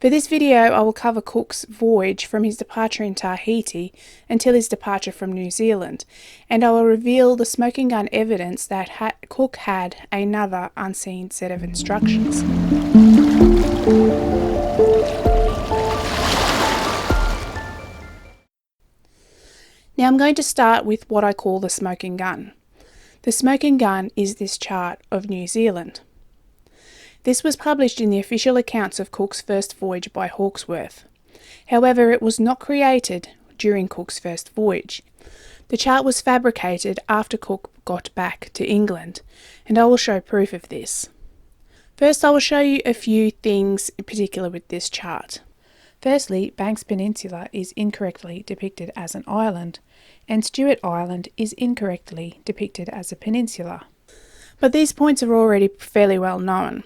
For this video, I will cover Cook's voyage from his departure in Tahiti until his departure from New Zealand, and I will reveal the smoking gun evidence that Cook had another unseen set of instructions. Now I'm going to start with what I call the smoking gun. The smoking gun is this chart of New Zealand. This was published in the official accounts of Cook's first voyage by Hawkesworth. However, it was not created during Cook's first voyage. The chart was fabricated after Cook got back to England, and I will show proof of this. First, I will show you a few things in particular with this chart. Firstly, Banks Peninsula is incorrectly depicted as an island, and Stewart Island is incorrectly depicted as a peninsula. But these points are already fairly well known.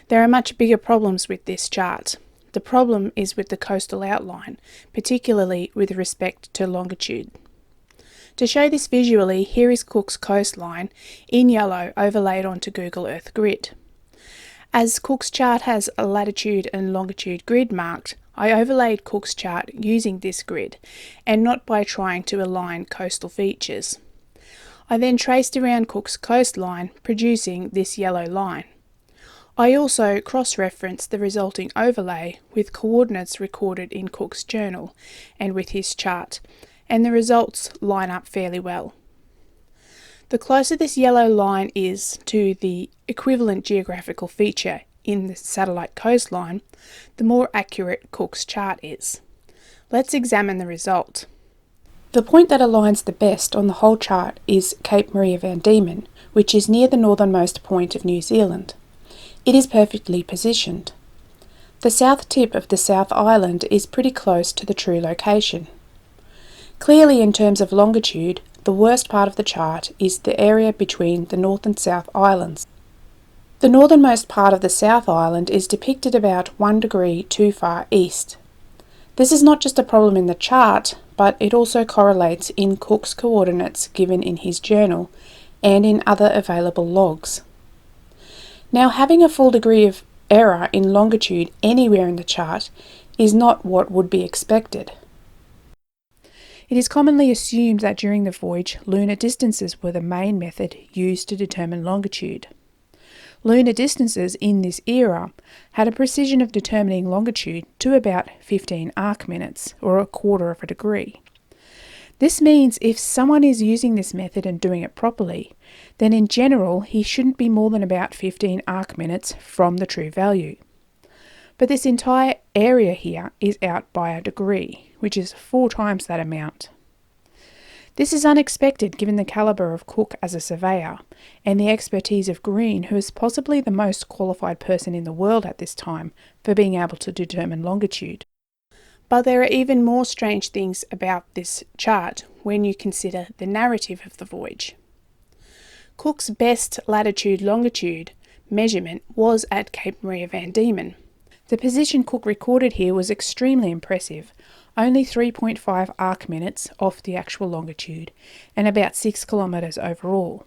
There are much bigger problems with this chart. The problem is with the coastal outline, particularly with respect to longitude. To show this visually, here is Cook's coastline in yellow overlaid onto Google Earth grid. As Cook's chart has a latitude and longitude grid marked, I overlaid Cook's chart using this grid, and not by trying to align coastal features. I then traced around Cook's coastline, producing this yellow line. I also cross-referenced the resulting overlay with coordinates recorded in Cook's journal and with his chart, and the results line up fairly well. The closer this yellow line is to the equivalent geographical feature in the satellite coastline, the more accurate Cook's chart is. Let's examine the result. The point that aligns the best on the whole chart is Cape Maria van Diemen, which is near the northernmost point of New Zealand. It is perfectly positioned. The south tip of the South Island is pretty close to the true location. Clearly, in terms of longitude, the worst part of the chart is the area between the North and South Islands. The northernmost part of the South Island is depicted about 1 degree too far east. This is not just a problem in the chart, but it also correlates in Cook's coordinates given in his journal and in other available logs. Now, having a full degree of error in longitude anywhere in the chart is not what would be expected. It is commonly assumed that during the voyage, lunar distances were the main method used to determine longitude. Lunar distances in this era had a precision of determining longitude to about 15 arc minutes, or a quarter of a degree. This means if someone is using this method and doing it properly, then in general he shouldn't be more than about 15 arc minutes from the true value. But this entire area here is out by a degree, which is 4 times that amount. This is unexpected given the calibre of Cook as a surveyor and the expertise of Green, who is possibly the most qualified person in the world at this time for being able to determine longitude. But there are even more strange things about this chart when you consider the narrative of the voyage. Cook's best latitude-longitude measurement was at Cape Maria van Diemen. The position Cook recorded here was extremely impressive, only 3.5 arc minutes off the actual longitude and about 6 kilometres overall.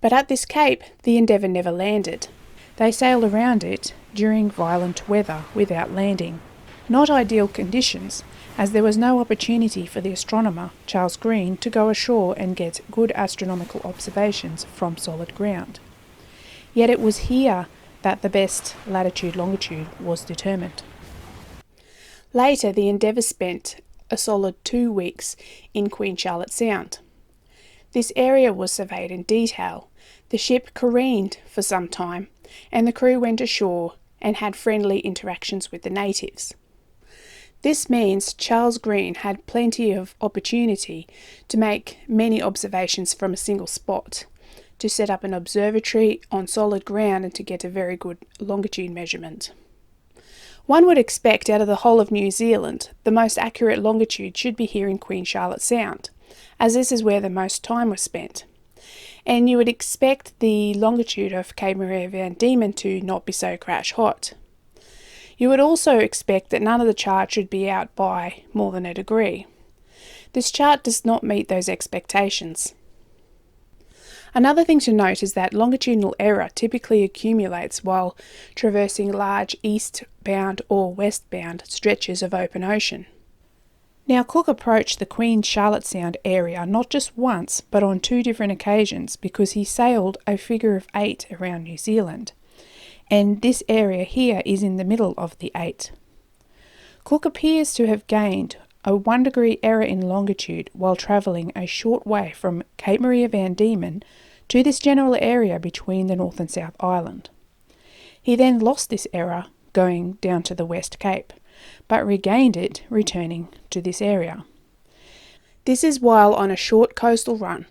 But at this cape, the Endeavour never landed. They sailed around it during violent weather without landing. Not ideal conditions, as there was no opportunity for the astronomer, Charles Green, to go ashore and get good astronomical observations from solid ground. Yet it was here that the best latitude-longitude was determined. Later, the Endeavour spent a solid 2 weeks in Queen Charlotte Sound. This area was surveyed in detail. The ship careened for some time, and the crew went ashore and had friendly interactions with the natives. This means Charles Green had plenty of opportunity to make many observations from a single spot, to set up an observatory on solid ground and to get a very good longitude measurement. One would expect out of the whole of New Zealand, the most accurate longitude should be here in Queen Charlotte Sound, as this is where the most time was spent. And you would expect the longitude of Cape Maria van Diemen to not be so crash hot. You would also expect that none of the chart should be out by more than a degree. This chart does not meet those expectations. Another thing to note is that longitudinal error typically accumulates while traversing large eastbound or westbound stretches of open ocean. Now, Cook approached the Queen Charlotte Sound area not just once, but on 2 different occasions because he sailed a figure of 8 around New Zealand. And this area here is in the middle of the 8. Cook appears to have gained a 1-degree error in longitude while travelling a short way from Cape Maria van Diemen to this general area between the North and South Island. He then lost this error going down to the West Cape, but regained it returning to this area. This is while on a short coastal run,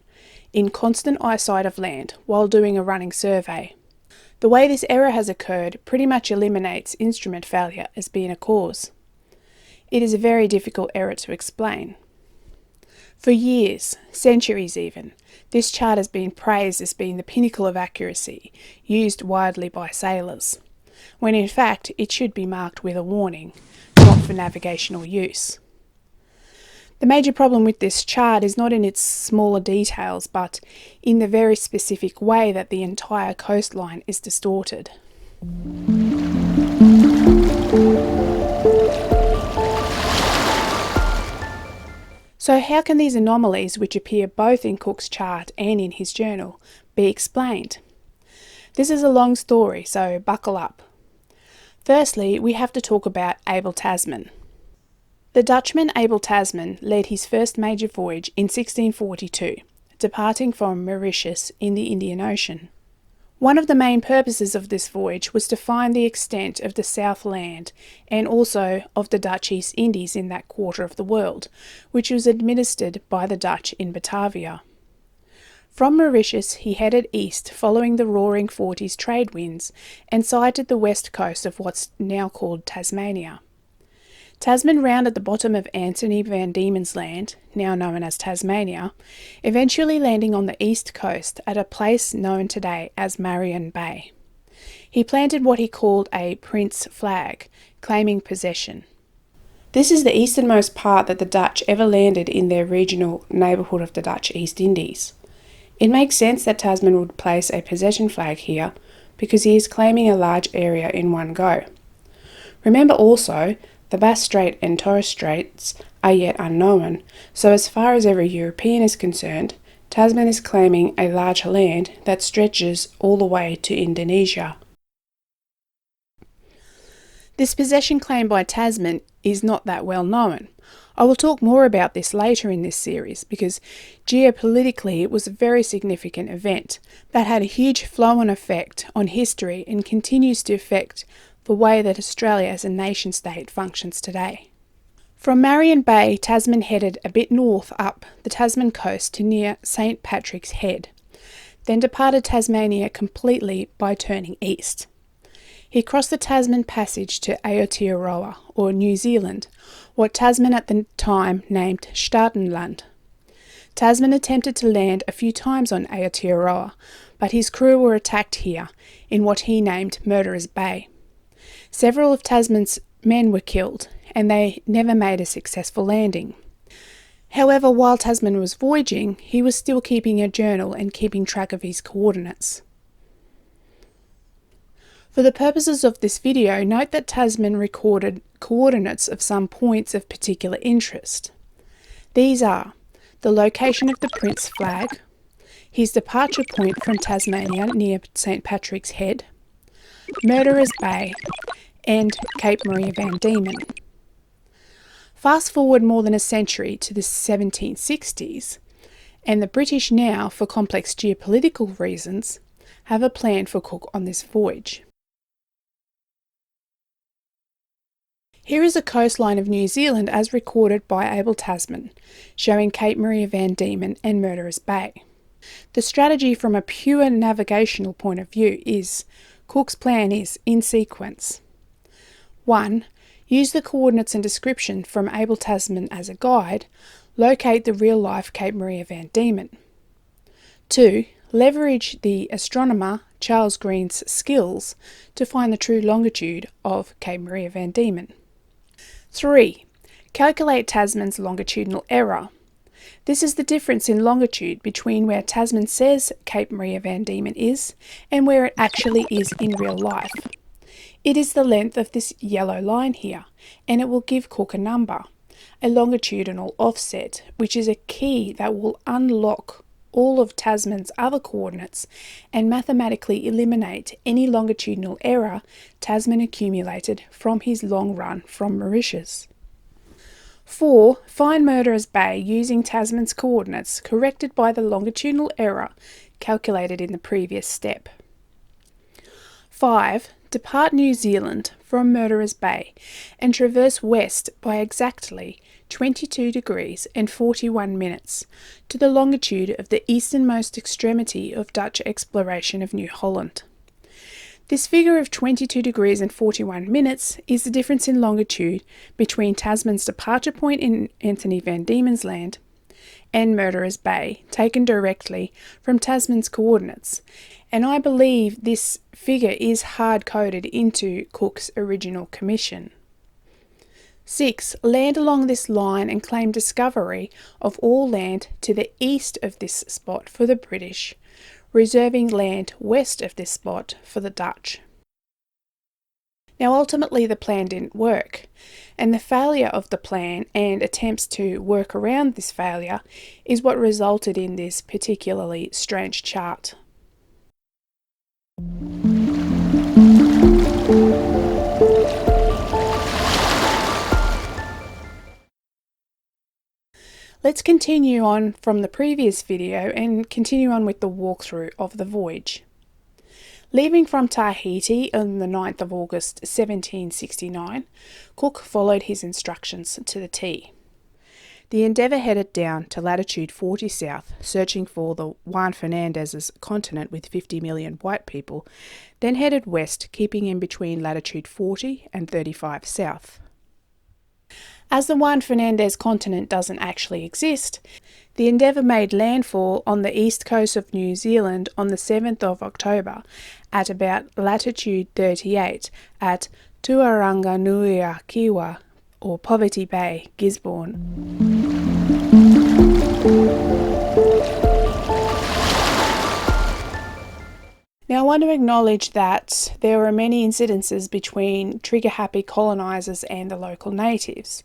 in constant eyesight of land, while doing a running survey. The way this error has occurred pretty much eliminates instrument failure as being a cause. It is a very difficult error to explain. For years, centuries even, this chart has been praised as being the pinnacle of accuracy, used widely by sailors, when in fact it should be marked with a warning, not for navigational use. The major problem with this chart is not in its smaller details, but in the very specific way that the entire coastline is distorted. So how can these anomalies, which appear both in Cook's chart and in his journal, be explained? This is a long story, so buckle up. Firstly, we have to talk about Abel Tasman. The Dutchman Abel Tasman led his first major voyage in 1642, departing from Mauritius in the Indian Ocean. One of the main purposes of this voyage was to find the extent of the South Land and also of the Dutch East Indies in that quarter of the world, which was administered by the Dutch in Batavia. From Mauritius he headed east following the Roaring Forties trade winds and sighted the west coast of what's now called Tasmania. Tasman rounded the bottom of Anthony van Diemen's Land, now known as Tasmania, eventually landing on the east coast at a place known today as Mercury Bay. He planted what he called a Prince flag, claiming possession. This is the easternmost part that the Dutch ever landed in their regional neighbourhood of the Dutch East Indies. It makes sense that Tasman would place a possession flag here because he is claiming a large area in one go. Remember also, the Bass Strait and Torres Straits are yet unknown, so as far as every European is concerned, Tasman is claiming a large land that stretches all the way to Indonesia. This possession claim by Tasman is not that well known. I will talk more about this later in this series because geopolitically it was a very significant event that had a huge flow-on effect on history and continues to affect the way that Australia as a nation-state functions today. From Mercury Bay, Tasman headed a bit north up the Tasman coast to near St. Patrick's Head, then departed Tasmania completely by turning east. He crossed the Tasman Passage to Aotearoa, or New Zealand, what Tasman at the time named Statenland. Tasman attempted to land a few times on Aotearoa, but his crew were attacked here, in what he named Murderer's Bay. Several of Tasman's men were killed, and they never made a successful landing. However, while Tasman was voyaging, he was still keeping a journal and keeping track of his coordinates. For the purposes of this video, note that Tasman recorded coordinates of some points of particular interest. These are the location of the Prince flag, his departure point from Tasmania near St. Patrick's Head, Murderer's Bay, and Cape Maria van Diemen. Fast forward more than a century to the 1760s, and the British now, for complex geopolitical reasons, have a plan for Cook on this voyage. Here is a coastline of New Zealand as recorded by Abel Tasman, showing Cape Maria van Diemen and Murderer's Bay. The strategy from a pure navigational point of view is, Cook's plan is, in sequence. 1. Use the coordinates and description from Abel Tasman as a guide, locate the real-life Cape Maria van Diemen. 2. Leverage the astronomer Charles Green's skills to find the true longitude of Cape Maria van Diemen. 3. Calculate Tasman's longitudinal error. This is the difference in longitude between where Tasman says Cape Maria van Diemen is and where it actually is in real life. It is the length of this yellow line here, and it will give Cook a number, a longitudinal offset, which is a key that will unlock all of Tasman's other coordinates and mathematically eliminate any longitudinal error Tasman accumulated from his long run from Mauritius. 4. Find Murderer's Bay using Tasman's coordinates corrected by the longitudinal error calculated in the previous step. 5. Depart New Zealand from Murderer's Bay and traverse west by exactly 22 degrees and 41 minutes to the longitude of the easternmost extremity of Dutch exploration of New Holland. This figure of 22 degrees and 41 minutes is the difference in longitude between Tasman's departure point in Anthony van Diemen's Land and Murderer's Bay, taken directly from Tasman's coordinates, and I believe this figure is hard-coded into Cook's original commission. 6. Land along this line and claim discovery of all land to the east of this spot for the British, reserving land west of this spot for the Dutch. Now ultimately the plan didn't work, and the failure of the plan and attempts to work around this failure is what resulted in this particularly strange chart. Let's continue on from the previous video and continue on with the walkthrough of the voyage. Leaving from Tahiti on the 9th of August 1769, Cook followed his instructions to the T. The Endeavour headed down to latitude 40 south, searching for the Juan Fernandez's continent with 50 million white people, then headed west, keeping in between latitude 40 and 35 south. As the Juan Fernandez continent doesn't actually exist, the Endeavour made landfall on the east coast of New Zealand on the 7th of October at about latitude 38 at Tuaranganuiakiwa, or Poverty Bay, Gisborne. Now I want to acknowledge that there were many incidences between trigger-happy colonisers and the local natives,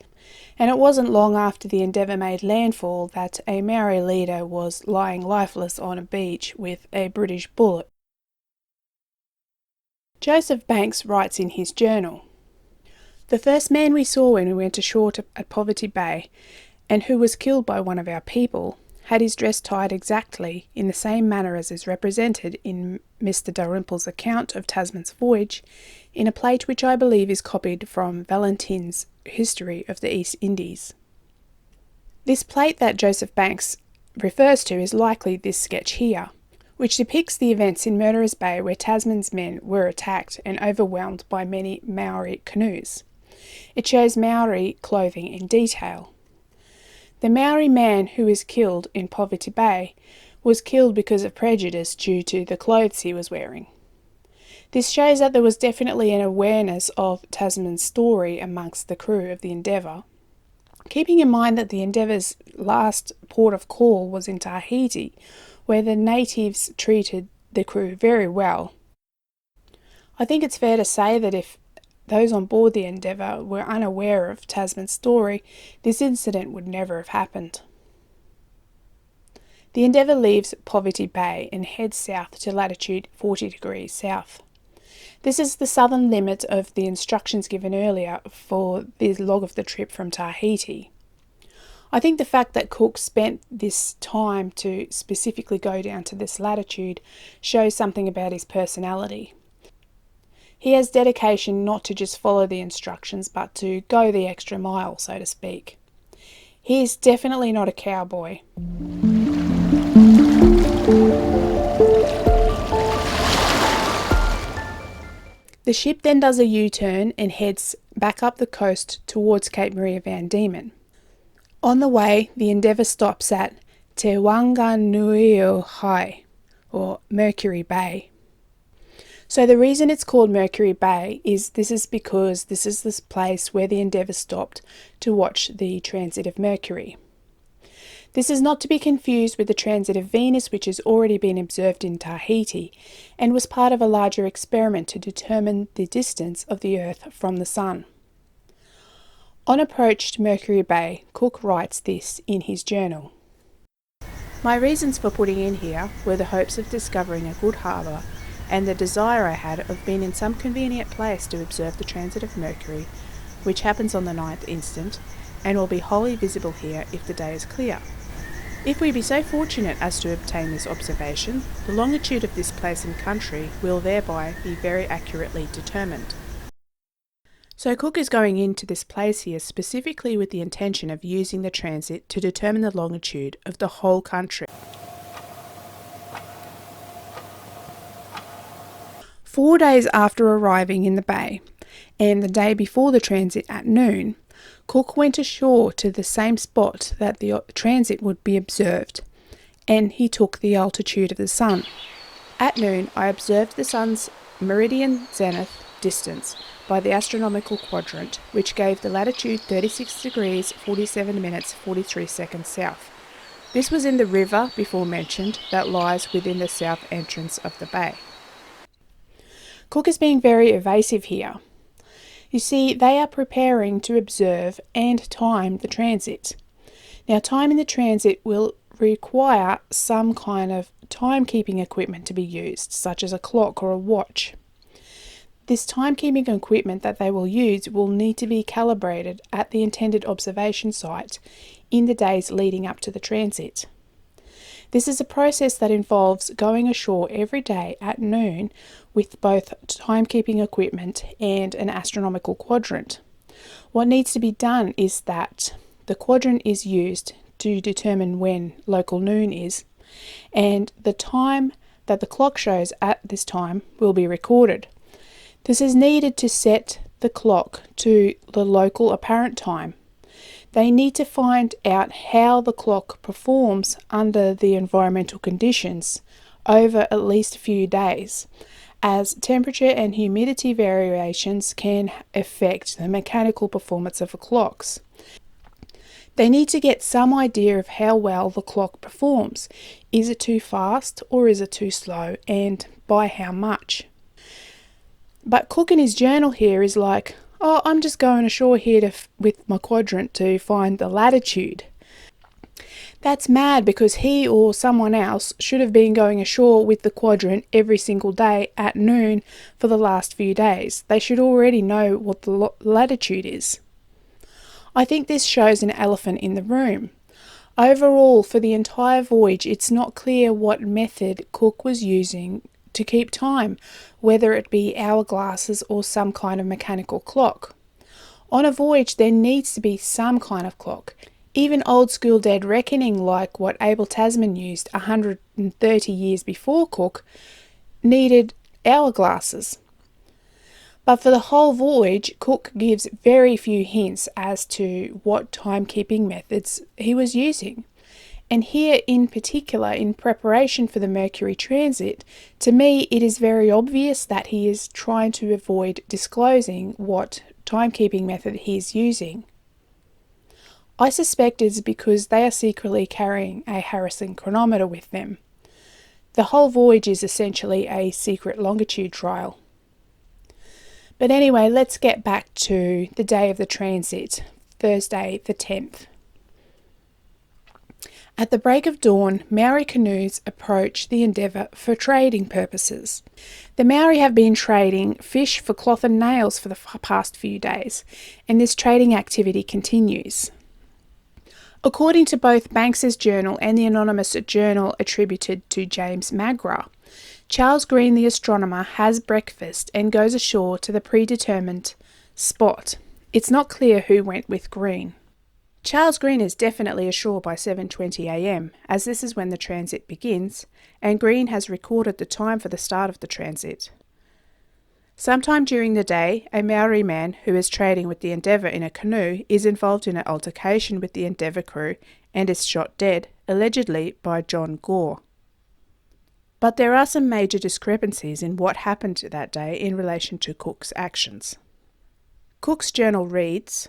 and it wasn't long after the Endeavour made landfall that a Maori leader was lying lifeless on a beach with a British bullet. Joseph Banks writes in his journal, "The first man we saw when we went ashore at Poverty Bay, and who was killed by one of our people, had his dress tied exactly in the same manner as is represented in Mr. Dalrymple's account of Tasman's voyage, in a plate which I believe is copied from Valentin's History of the East Indies." This plate that Joseph Banks refers to is likely this sketch here, which depicts the events in Murderer's Bay where Tasman's men were attacked and overwhelmed by many Maori canoes. It shows Maori clothing in detail. The Maori man who was killed in Poverty Bay was killed because of prejudice due to the clothes he was wearing. This shows that there was definitely an awareness of Tasman's story amongst the crew of the Endeavour, keeping in mind that the Endeavour's last port of call was in Tahiti, where the natives treated the crew very well. I think it's fair to say that if those on board the Endeavour were unaware of Tasman's story, this incident would never have happened. The Endeavour leaves Poverty Bay and heads south to latitude 40 degrees south. This is the southern limit of the instructions given earlier for the log of the trip from Tahiti. I think the fact that Cook spent this time to specifically go down to this latitude shows something about his personality. He has dedication not to just follow the instructions, but to go the extra mile, so to speak. He is definitely not a cowboy. The ship then does a U-turn and heads back up the coast towards Cape Maria van Diemen. On the way, the Endeavour stops at Te Wanganuiakiwa, or Mercury Bay. So the reason it's called Mercury Bay is because this is this place where the Endeavour stopped to watch the transit of Mercury. This is not to be confused with the transit of Venus, which has already been observed in Tahiti and was part of a larger experiment to determine the distance of the Earth from the Sun. On approach to Mercury Bay, Cook writes this in his journal. My reasons for putting in here were the hopes of discovering a good harbour and the desire I had of being in some convenient place to observe the transit of Mercury, which happens on the 9th instant, and will be wholly visible here if the day is clear. If we be so fortunate as to obtain this observation, the longitude of this place and country will thereby be very accurately determined. So Cook is going into this place here specifically with the intention of using the transit to determine the longitude of the whole country. 4 days after arriving in the bay, and the day before the transit at noon, Cook went ashore to the same spot that the transit would be observed, and he took the altitude of the sun. At noon, I observed the sun's meridian zenith distance by the astronomical quadrant, which gave the latitude 36 degrees 47 minutes 43 seconds south. This was in the river before mentioned that lies within the south entrance of the bay. Cook is being very evasive here. You see, they are preparing to observe and time the transit. Now, timing the transit will require some kind of timekeeping equipment to be used, such as a clock or a watch. This timekeeping equipment that they will use will need to be calibrated at the intended observation site in the days leading up to the transit. This is a process that involves going ashore every day at noon with both timekeeping equipment and an astronomical quadrant. What needs to be done is that the quadrant is used to determine when local noon is, and the time that the clock shows at this time will be recorded. This is needed to set the clock to the local apparent time. They need to find out how the clock performs under the environmental conditions over at least a few days, as temperature and humidity variations can affect the mechanical performance of the clocks. They need to get some idea of how well the clock performs. Is it too fast or is it too slow, and by how much? But Cook in his journal here is like, oh, I'm just going ashore here with my quadrant to find the latitude. That's mad, because he or someone else should have been going ashore with the quadrant every single day at noon for the last few days. They should already know what the latitude is. I think this shows an elephant in the room. Overall, for the entire voyage, it's not clear what method Cook was using to keep time, whether it be hourglasses or some kind of mechanical clock. On a voyage, there needs to be some kind of clock. Even old school dead reckoning, like what Abel Tasman used 130 years before Cook, needed hourglasses. But for the whole voyage, Cook gives very few hints as to what timekeeping methods he was using. And here in particular, in preparation for the Mercury transit, to me it is very obvious that he is trying to avoid disclosing what timekeeping method he is using. I suspect it's because they are secretly carrying a Harrison chronometer with them. The whole voyage is essentially a secret longitude trial. But anyway, let's get back to the day of the transit, Thursday the 10th. At the break of dawn, Maori canoes approach the Endeavour for trading purposes. The Maori have been trading fish for cloth and nails for the past few days, and this trading activity continues. According to both Banks's journal and the anonymous journal attributed to James Magra, Charles Green the astronomer has breakfast and goes ashore to the predetermined spot. It's not clear who went with Green. Charles Green is definitely ashore by 7:20 a.m, as this is when the transit begins, and Green has recorded the time for the start of the transit. Sometime during the day, a Maori man who is trading with the Endeavour in a canoe is involved in an altercation with the Endeavour crew and is shot dead, allegedly by John Gore. But there are some major discrepancies in what happened that day in relation to Cook's actions. Cook's journal reads,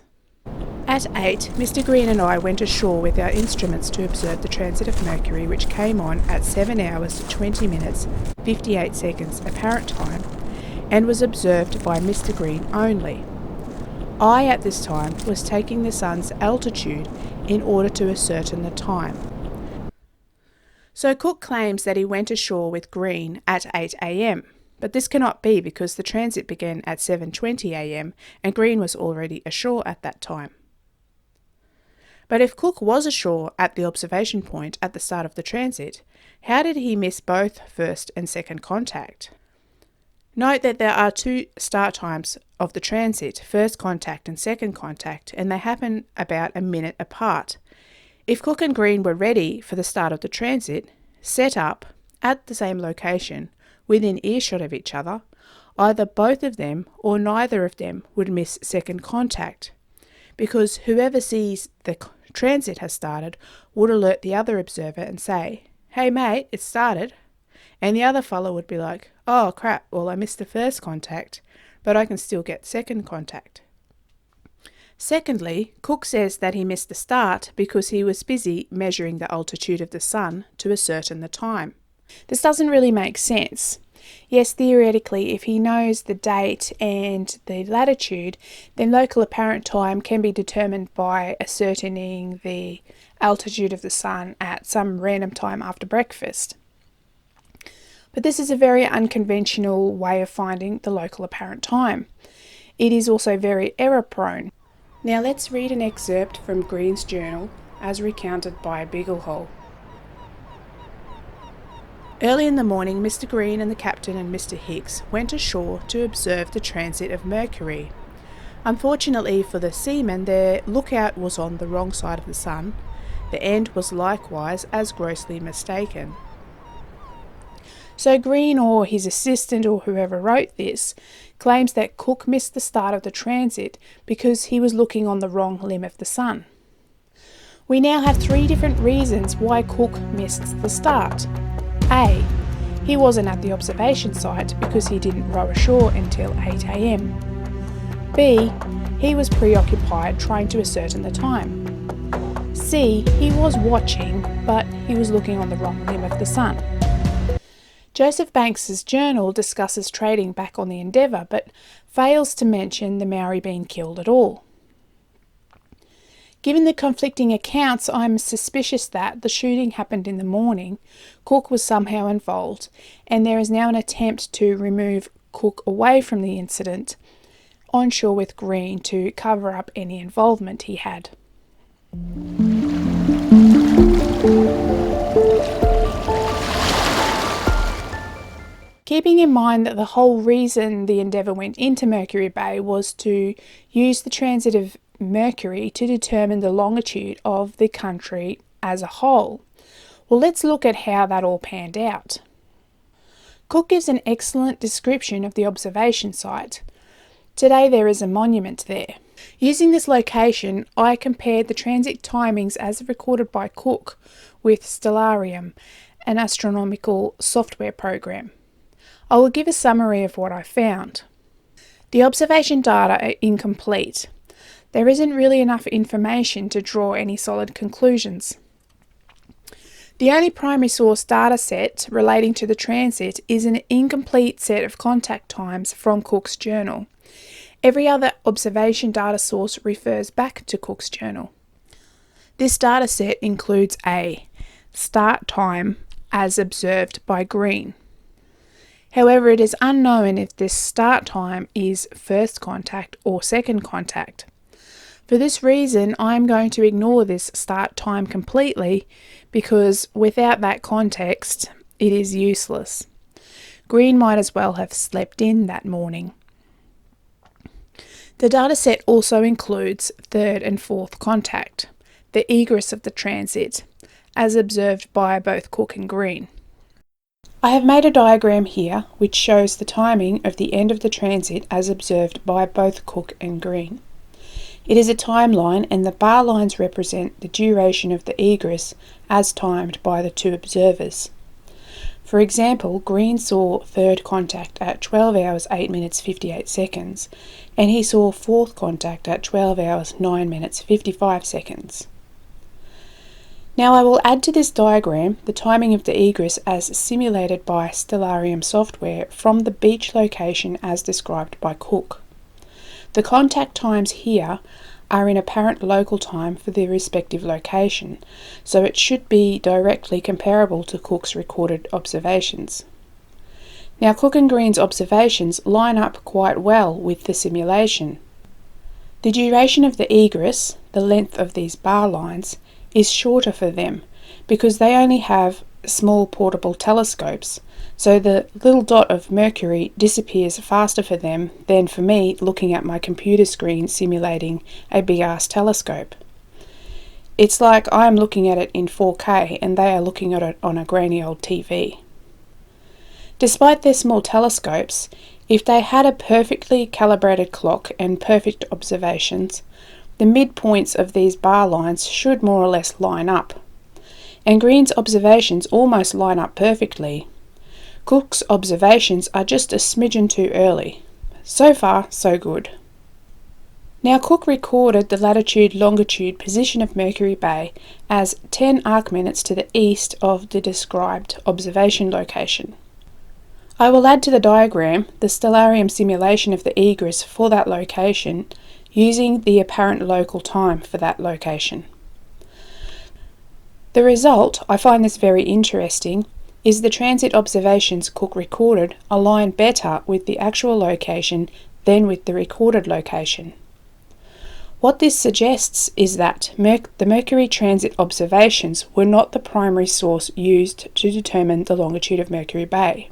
At 8, Mr. Green and I went ashore with our instruments to observe the transit of Mercury, which came on at 7 hours 20 minutes 58 seconds apparent time and was observed by Mr. Green only. I at this time was taking the sun's altitude in order to ascertain the time. So Cook claims that he went ashore with Green at 8 a.m, but this cannot be because the transit began at 7:20 a.m. and Green was already ashore at that time. But if Cook was ashore at the observation point at the start of the transit, how did he miss both first and second contact? Note that there are two start times of the transit, first contact and second contact, and they happen about a minute apart. If Cook and Green were ready for the start of the transit, set up at the same location, within earshot of each other, either both of them or neither of them would miss second contact, because whoever sees the transit has started would alert the other observer and say, "Hey mate, it started," and the other fellow would be like, "Oh crap, well I missed the first contact, but I can still get second contact." Secondly, Cook says that he missed the start because he was busy measuring the altitude of the sun to ascertain the time. This doesn't really make sense. Yes, theoretically, if he knows the date and the latitude, then local apparent time can be determined by ascertaining the altitude of the sun at some random time after breakfast. But this is a very unconventional way of finding the local apparent time. It is also very error-prone. Now let's read an excerpt from Green's journal as recounted by Bigelhole. Early in the morning, Mr. Green and the captain and Mr. Hicks went ashore to observe the transit of Mercury. Unfortunately for the seamen, their lookout was on the wrong side of the sun. The end was likewise as grossly mistaken. So Green, or his assistant, or whoever wrote this, claims that Cook missed the start of the transit because he was looking on the wrong limb of the sun. We now have 3 different reasons why Cook missed the start. A. He wasn't at the observation site because he didn't row ashore until 8 a.m. B. He was preoccupied trying to ascertain the time. C. He was watching, but he was looking on the wrong limb of the sun. Joseph Banks's journal discusses trading back on the Endeavour, but fails to mention the Maori being killed at all. Given the conflicting accounts, I'm suspicious that the shooting happened in the morning, Cook was somehow involved, and there is now an attempt to remove Cook away from the incident onshore with Green to cover up any involvement he had. Keeping in mind that the whole reason the Endeavour went into Mercury Bay was to use the transit of Mercury to determine the longitude of the country as a whole. Well, let's look at how that all panned out. Cook gives an excellent description of the observation site. Today there is a monument there. Using this location, I compared the transit timings as recorded by Cook with Stellarium, an astronomical software program. I will give a summary of what I found. The observation data are incomplete. There isn't really enough information to draw any solid conclusions. The only primary source data set relating to the transit is an incomplete set of contact times from Cook's journal. Every other observation data source refers back to Cook's journal. This data set includes a start time as observed by Green. However, it is unknown if this start time is first contact or second contact. For this reason, I am going to ignore this start time completely because without that context, it is useless. Green might as well have slept in that morning. The dataset also includes third and fourth contact, the egress of the transit, as observed by both Cook and Green. I have made a diagram here which shows the timing of the end of the transit as observed by both Cook and Green. It is a timeline and the bar lines represent the duration of the egress as timed by the two observers. For For example, Green saw third contact at 12 hours 8 minutes 58 seconds, and he saw fourth contact at 12 hours 9 minutes 55 seconds. Now I will add to this diagram the timing of the egress as simulated by Stellarium software from the beach location as described by Cook. The contact times here are in apparent local time for the respective location, so it should be directly comparable to Cook's recorded observations. Now Cook and Green's observations line up quite well with the simulation. The duration of the egress, the length of these bar lines, is shorter for them because they only have small portable telescopes, so the little dot of Mercury disappears faster for them than for me looking at my computer screen simulating a big-ass telescope. It's like I'm looking at it in 4K and they are looking at it on a grainy old TV. Despite their small telescopes, if they had a perfectly calibrated clock and perfect observations, the midpoints of these bar lines should more or less line up. And Green's observations almost line up perfectly. Cook's observations are just a smidgen too early. So far, so good. Now Cook recorded the latitude-longitude position of Mercury Bay as 10 arc minutes to the east of the described observation location. I will add to the diagram the Stellarium simulation of the egress for that location using the apparent local time for that location. The result, I find this very interesting, is the transit observations Cook recorded align better with the actual location than with the recorded location. What this suggests is that the Mercury transit observations were not the primary source used to determine the longitude of Mercury Bay,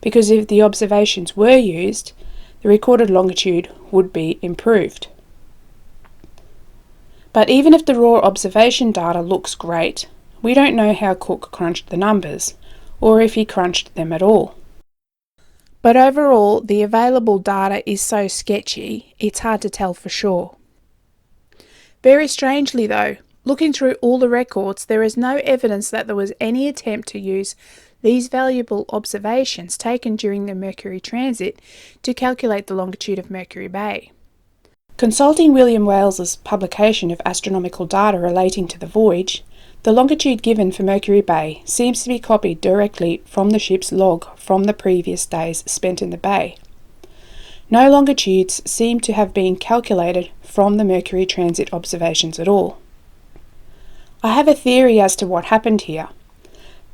because if the observations were used, the recorded longitude would be improved. But even if the raw observation data looks great, we don't know how Cook crunched the numbers, or if he crunched them at all. But overall, the available data is so sketchy, it's hard to tell for sure. Very strangely though, looking through all the records, there is no evidence that there was any attempt to use these valuable observations taken during the Mercury transit to calculate the longitude of Mercury Bay. Consulting William Wales's publication of astronomical data relating to the voyage, the longitude given for Mercury Bay seems to be copied directly from the ship's log from the previous days spent in the bay. No longitudes seem to have been calculated from the Mercury transit observations at all. I have a theory as to what happened here.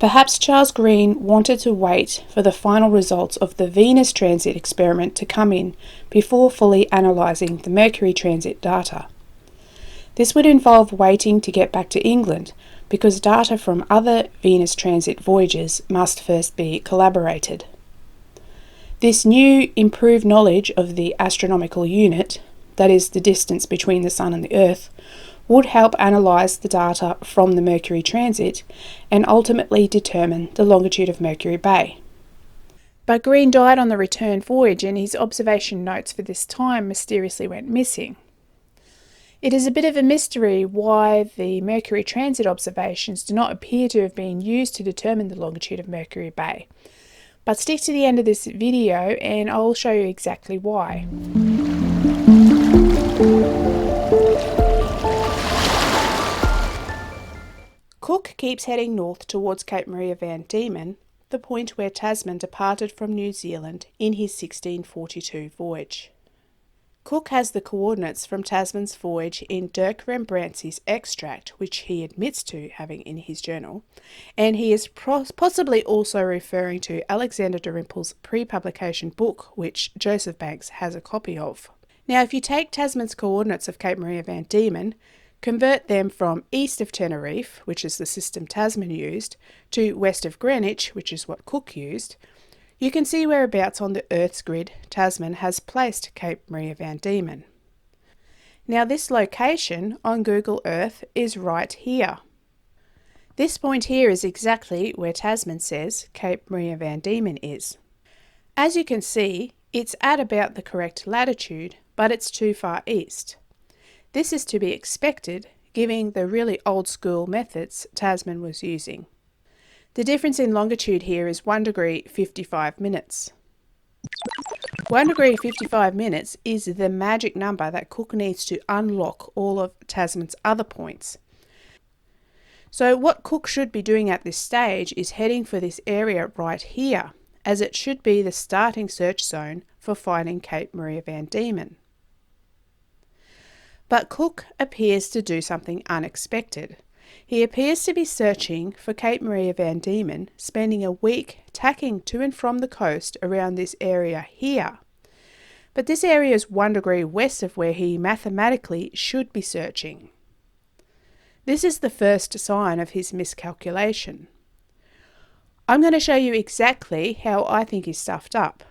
Perhaps Charles Green wanted to wait for the final results of the Venus transit experiment to come in before fully analysing the Mercury transit data. This would involve waiting to get back to England because data from other Venus transit voyages must first be collaborated. This new improved knowledge of the astronomical unit, that is the distance between the Sun and the Earth, would help analyse the data from the Mercury transit and ultimately determine the longitude of Mercury Bay. But Green died on the return voyage and his observation notes for this time mysteriously went missing. It is a bit of a mystery why the Mercury transit observations do not appear to have been used to determine the longitude of Mercury Bay. But stick to the end of this video and I'll show you exactly why. Cook keeps heading north towards Cape Maria van Diemen, the point where Tasman departed from New Zealand in his 1642 voyage. Cook has the coordinates from Tasman's voyage in Dirk Rembrandt's extract, which he admits to having in his journal, and he is possibly also referring to Alexander de Rimpel's pre-publication book, which Joseph Banks has a copy of. Now, if you take Tasman's coordinates of Cape Maria van Diemen, convert them from east of Tenerife, which is the system Tasman used, to west of Greenwich, which is what Cook used, you can see whereabouts on the Earth's grid Tasman has placed Cape Maria van Diemen. Now this location on Google Earth is right here. This point here is exactly where Tasman says Cape Maria van Diemen is. As you can see, it's at about the correct latitude, but it's too far east. This is to be expected, given the really old school methods Tasman was using. The difference in longitude here is 1 degree 55 minutes. 1 degree 55 minutes is the magic number that Cook needs to unlock all of Tasman's other points. So what Cook should be doing at this stage is heading for this area right here, as it should be the starting search zone for finding Cape Maria van Diemen. But Cook appears to do something unexpected. He appears to be searching for Cape Maria van Diemen, spending a week tacking to and from the coast around this area here. But this area is 1 degree west of where he mathematically should be searching. This is the first sign of his miscalculation. I'm going to show you exactly how I think he's stuffed up.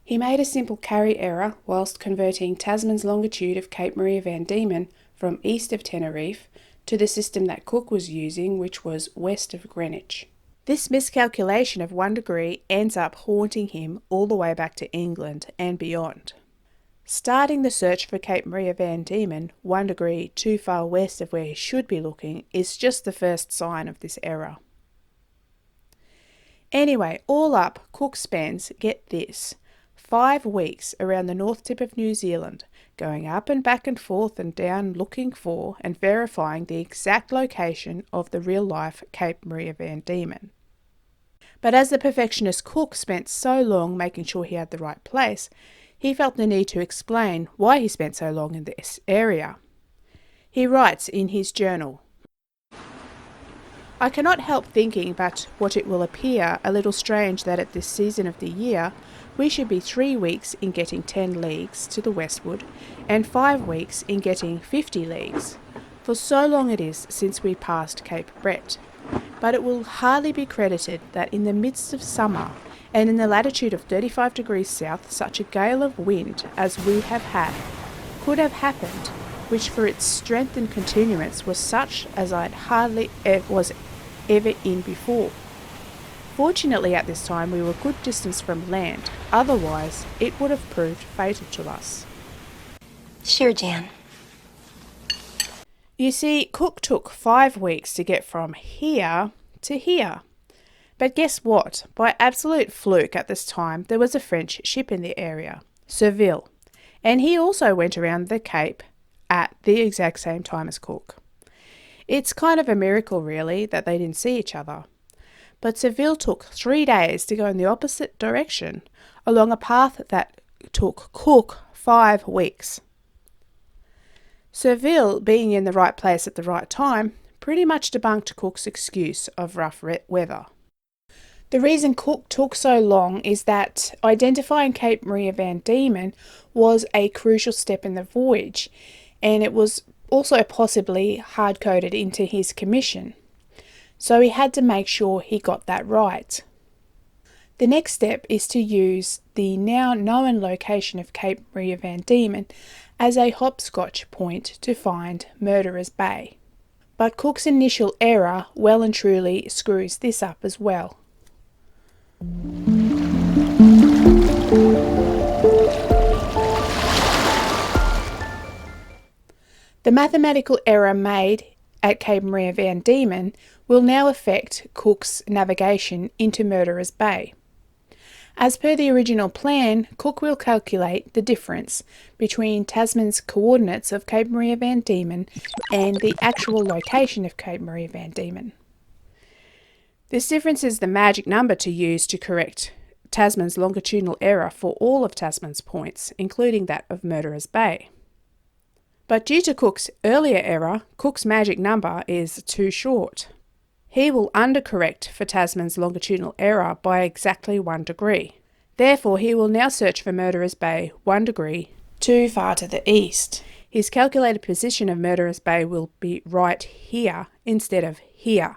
He made a simple carry error whilst converting Tasman's longitude of Cape Maria van Diemen from east of Tenerife to the system that Cook was using, which was west of Greenwich. This miscalculation of 1 degree ends up haunting him all the way back to England and beyond. Starting the search for Cape Maria van Diemen 1 degree too far west of where he should be looking is just the first sign of this error. Anyway, all up, Cook spends, get this, 5 weeks around the north tip of New Zealand, going up and back and forth and down looking for and verifying the exact location of the real-life Cape Maria van Diemen. But as the perfectionist Cook spent so long making sure he had the right place, he felt the need to explain why he spent so long in this area. He writes in his journal, "I cannot help thinking but what it will appear a little strange that at this season of the year we should be 3 weeks in getting 10 leagues to the westward and 5 weeks in getting 50 leagues, for so long it is since we passed Cape Brett. But it will hardly be credited that in the midst of summer and in the latitude of 35 degrees south such a gale of wind as we have had could have happened, which for its strength and continuance was such as I hardly was ever in before. Fortunately at this time we were a good distance from land, otherwise it would have proved fatal to us." Sure, Jan. You see, Cook took 5 weeks to get from here to here. But guess what? By absolute fluke at this time there was a French ship in the area, Seville, and he also went around the Cape at the exact same time as Cook. It's kind of a miracle really that they didn't see each other. But Seville took 3 days to go in the opposite direction along a path that took Cook 5 weeks. Seville, being in the right place at the right time, pretty much debunked Cook's excuse of rough weather. The reason Cook took so long is that identifying Cape Maria van Diemen was a crucial step in the voyage, and it was also possibly hard-coded into his commission. So he had to make sure he got that right. The next step is to use the now known location of Cape Maria van Diemen as a hopscotch point to find Murderer's Bay. But Cook's initial error well and truly screws this up as well. The mathematical error made at Cape Maria van Diemen will now affect Cook's navigation into Murderer's Bay. As per the original plan, Cook will calculate the difference between Tasman's coordinates of Cape Maria van Diemen and the actual location of Cape Maria van Diemen. This difference is the magic number to use to correct Tasman's longitudinal error for all of Tasman's points, including that of Murderer's Bay. But due to Cook's earlier error, Cook's magic number is too short. He will undercorrect for Tasman's longitudinal error by exactly 1 degree. Therefore, he will now search for Murderer's Bay 1 degree too far to the east. His calculated position of Murderer's Bay will be right here instead of here.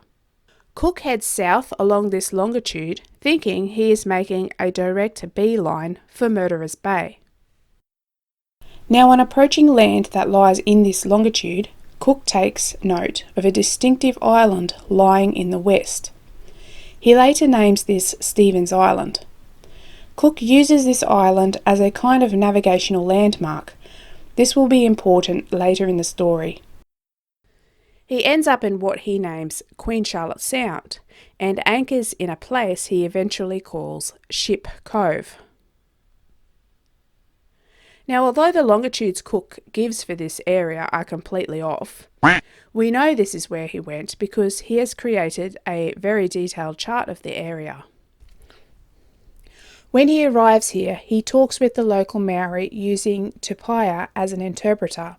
Cook heads south along this longitude, thinking he is making a direct beeline for Murderer's Bay. Now, on approaching land that lies in this longitude, Cook takes note of a distinctive island lying in the west. He later names this Stevens Island. Cook uses this island as a kind of navigational landmark. This will be important later in the story. He ends up in what he names Queen Charlotte Sound and anchors in a place he eventually calls Ship Cove. Now, although the longitudes Cook gives for this area are completely off, we know this is where he went because he has created a very detailed chart of the area. When he arrives here, he talks with the local Maori using tupaia as an interpreter.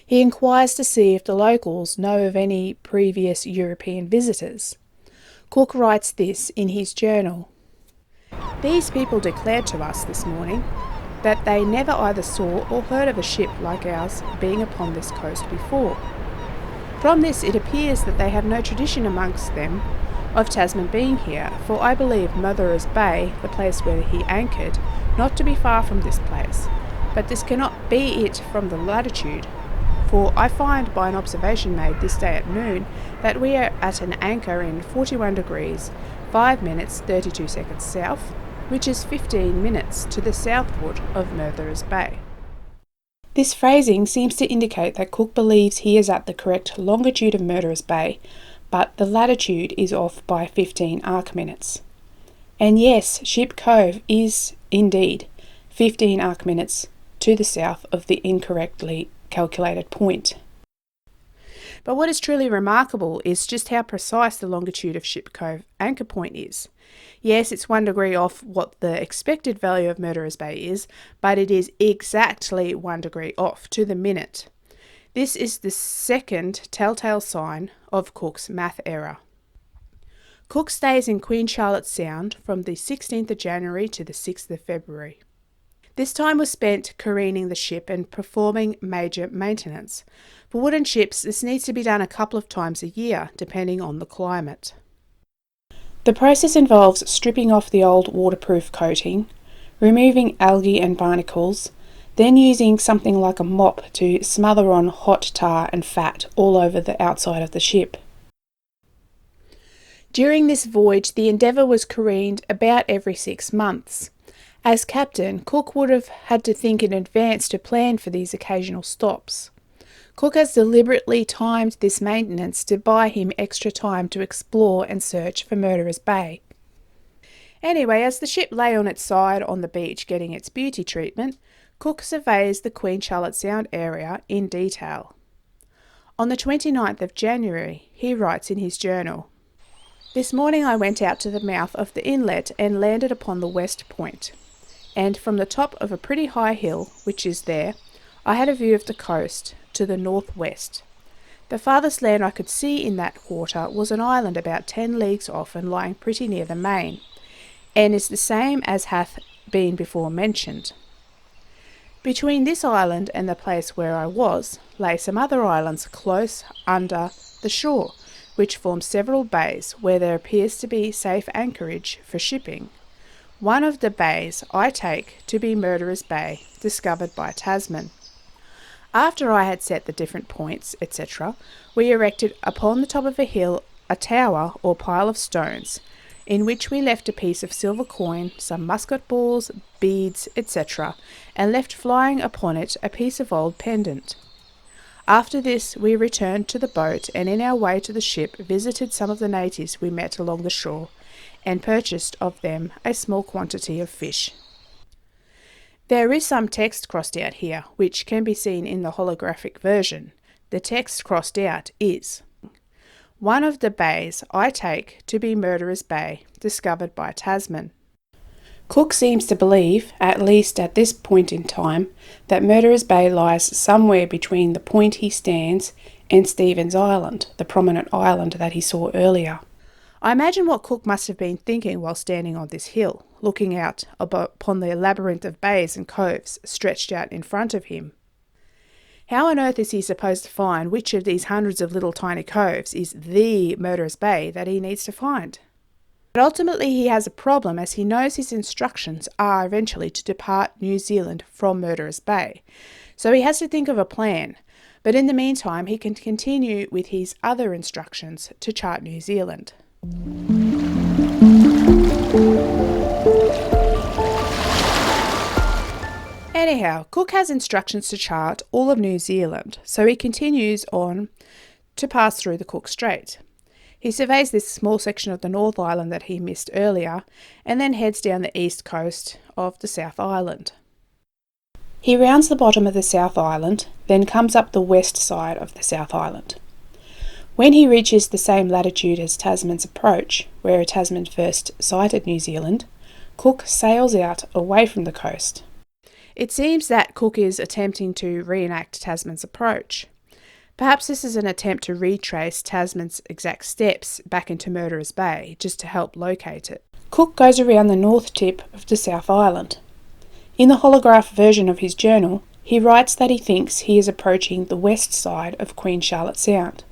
He inquires to see if the locals know of any previous European visitors. Cook writes this in his journal. These people declared to us this morning that they never either saw or heard of a ship like ours being upon this coast before. From this it appears that they have no tradition amongst them of Tasman being here, for I believe Mercury Bay, the place where he anchored, not to be far from this place, but this cannot be it from the latitude, for I find by an observation made this day at noon that we are at an anchor in 41 degrees 5 minutes 32 seconds south, which is 15 minutes to the southward of Mercury Bay. This phrasing seems to indicate that Cook believes he is at the correct longitude of Mercury Bay, but the latitude is off by 15 arc minutes. And yes, Ship Cove is indeed 15 arc minutes to the south of the incorrectly calculated point. But what is truly remarkable is just how precise the longitude of Ship Cove anchor point is. Yes, it's 1 degree off what the expected value of Mercury Bay is, but it is exactly 1 degree off to the minute. This is the second telltale sign of Cook's math error. Cook stays in Queen Charlotte Sound from the 16th of January to the 6th of February. This time was spent careening the ship and performing major maintenance. For wooden ships, this needs to be done a couple of times a year, depending on the climate. The process involves stripping off the old waterproof coating, removing algae and barnacles, then using something like a mop to smother on hot tar and fat all over the outside of the ship. During this voyage, the Endeavour was careened about every 6 months. As captain, Cook would have had to think in advance to plan for these occasional stops. Cook has deliberately timed this maintenance to buy him extra time to explore and search for Mercury Bay. Anyway, as the ship lay on its side on the beach getting its beauty treatment, Cook surveys the Queen Charlotte Sound area in detail. On the 29th of January, he writes in his journal, "This morning I went out to the mouth of the inlet and landed upon the west point, and from the top of a pretty high hill, which is there, I had a view of the coast to the northwest. The farthest land I could see in that quarter was an island about 10 leagues off and lying pretty near the main, and is the same as hath been before mentioned. Between this island and the place where I was lay some other islands close under the shore, which form several bays where there appears to be safe anchorage for shipping. One of the bays I take to be Mercury Bay, discovered by Tasman. After I had set the different points, etc., we erected upon the top of a hill a tower or pile of stones, in which we left a piece of silver coin, some musket balls, beads, etc., and left flying upon it a piece of old pendant. After this we returned to the boat, and in our way to the ship visited some of the natives we met along the shore, and purchased of them a small quantity of fish." There is some text crossed out here, which can be seen in the holographic version. The text crossed out is, "One of the bays I take to be Mercury Bay, discovered by Tasman." Cook seems to believe, at least at this point in time, that Mercury Bay lies somewhere between the point he stands and Stephen's Island, the prominent island that he saw earlier. I imagine what Cook must have been thinking while standing on this hill, looking out upon the labyrinth of bays and coves stretched out in front of him. How on earth is he supposed to find which of these hundreds of little tiny coves is the Mercury Bay that he needs to find? But ultimately he has a problem, as he knows his instructions are eventually to depart New Zealand from Mercury Bay. So he has to think of a plan, but in the meantime he can continue with his other instructions to chart New Zealand. Anyhow, Cook has instructions to chart all of New Zealand, so he continues on to pass through the Cook Strait. He surveys this small section of the North Island that he missed earlier and then heads down the east coast of the South Island. He rounds the bottom of the South Island, then comes up the west side of the South Island. When he reaches the same latitude as Tasman's approach, where Tasman first sighted New Zealand, Cook sails out away from the coast. It seems that Cook is attempting to reenact Tasman's approach. Perhaps this is an attempt to retrace Tasman's exact steps back into Murderers Bay, just to help locate it. Cook goes around the north tip of the South Island. In the holograph version of his journal, he writes that he thinks he is approaching the west side of Queen Charlotte Sound.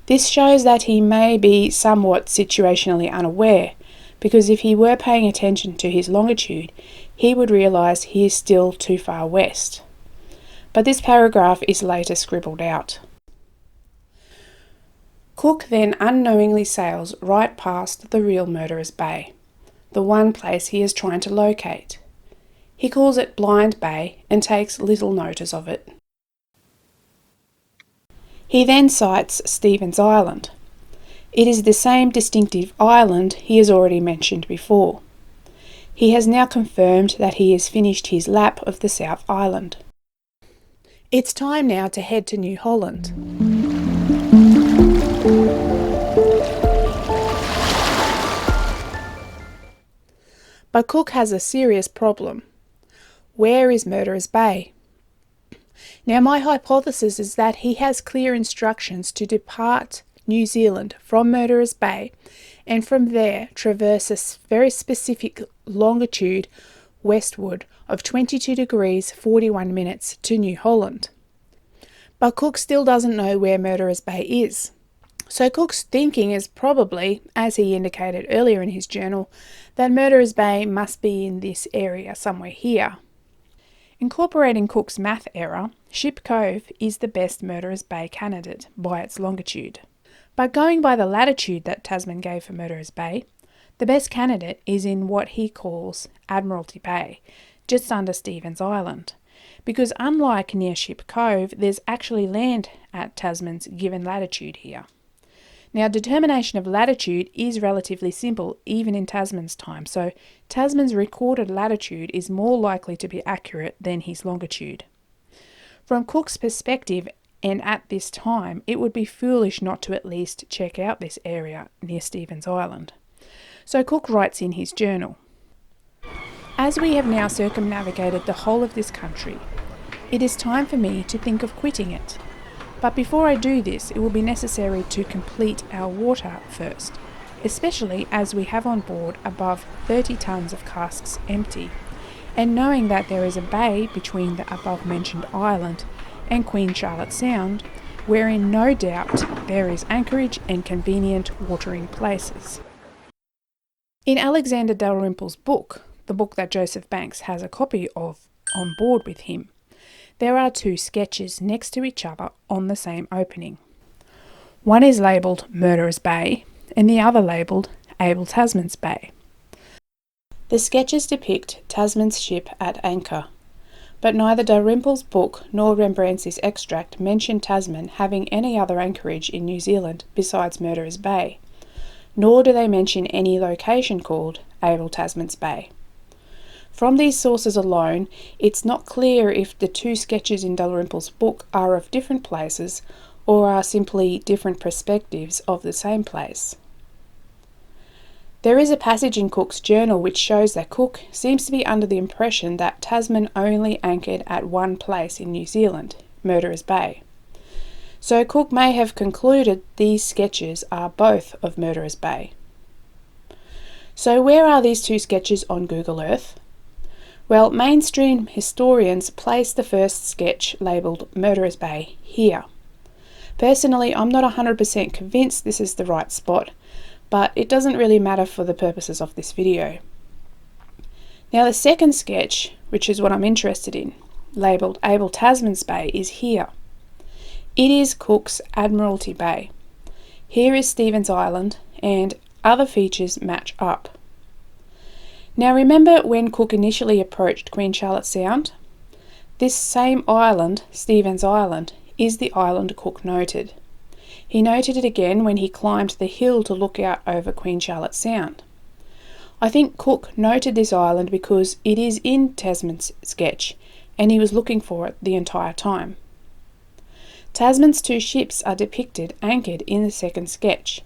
This shows that he may be somewhat situationally unaware, because if he were paying attention to his longitude, he would realise he is still too far west. But this paragraph is later scribbled out. Cook then unknowingly sails right past the real Murderers Bay, the one place he is trying to locate. He calls it Blind Bay and takes little notice of it. He then sights Stephen's Island. It is the same distinctive island he has already mentioned before. He has now confirmed that he has finished his lap of the South Island. It's time now to head to New Holland. But Cook has a serious problem. Where is Murderers Bay? Now, my hypothesis is that he has clear instructions to depart New Zealand from Murderers Bay and from there traverse a very specific longitude westward of 22 degrees 41 minutes to New Holland. But Cook still doesn't know where Murderers Bay is. So Cook's thinking is probably, as he indicated earlier in his journal, that Murderers Bay must be in this area somewhere here. Incorporating Cook's math error, Ship Cove is the best Murderers Bay candidate by its longitude. But going by the latitude that Tasman gave for Murderers Bay, the best candidate is in what he calls Admiralty Bay, just under Stephen's Island, because unlike near Ship Cove, there's actually land at Tasman's given latitude here. Now, determination of latitude is relatively simple even in Tasman's time, so Tasman's recorded latitude is more likely to be accurate than his longitude. From Cook's perspective, and at this time, it would be foolish not to at least check out this area near Stephen's Island. So Cook writes in his journal, "As we have now circumnavigated the whole of this country, it is time for me to think of quitting it. But before I do this, it will be necessary to complete our water first, especially as we have on board above 30 tons of casks empty, and knowing that there is a bay between the above-mentioned island and Queen Charlotte Sound, wherein no doubt there is anchorage and convenient watering places." In Alexander Dalrymple's book, the book that Joseph Banks has a copy of on board with him, there are two sketches next to each other on the same opening. One is labelled Murderers Bay and the other labelled Abel Tasman's Bay. The sketches depict Tasman's ship at anchor, but neither Dalrymple's book nor Rembrandt's extract mention Tasman having any other anchorage in New Zealand besides Murderers Bay, nor do they mention any location called Abel Tasman's Bay. From these sources alone, it's not clear if the two sketches in Dalrymple's book are of different places or are simply different perspectives of the same place. There is a passage in Cook's journal which shows that Cook seems to be under the impression that Tasman only anchored at one place in New Zealand, Murderers Bay. So Cook may have concluded these sketches are both of Murderers Bay. So where are these two sketches on Google Earth? Well, mainstream historians place the first sketch labelled Murderers Bay here. Personally, I'm not 100% convinced this is the right spot, but it doesn't really matter for the purposes of this video. Now the second sketch, which is what I'm interested in, labelled Abel Tasman's Bay, is here. It is Cook's Admiralty Bay. Here is Stephen's Island, and other features match up. Now remember when Cook initially approached Queen Charlotte Sound? This same island, Stephen's Island, is the island Cook noted. He noted it again when he climbed the hill to look out over Queen Charlotte Sound. I think Cook noted this island because it is in Tasman's sketch, and he was looking for it the entire time. Tasman's two ships are depicted anchored in the second sketch.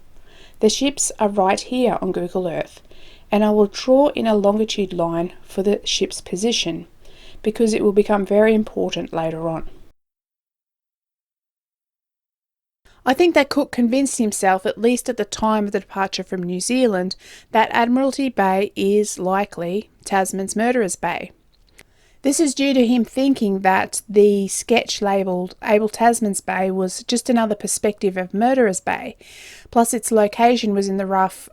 The ships are right here on Google Earth, and I will draw in a longitude line for the ship's position, because it will become very important later on. I think that Cook convinced himself, at least at the time of the departure from New Zealand, that Admiralty Bay is likely Tasman's Murderers Bay. This is due to him thinking that the sketch labelled Abel Tasman's Bay was just another perspective of Murderers Bay, plus its location was in the rough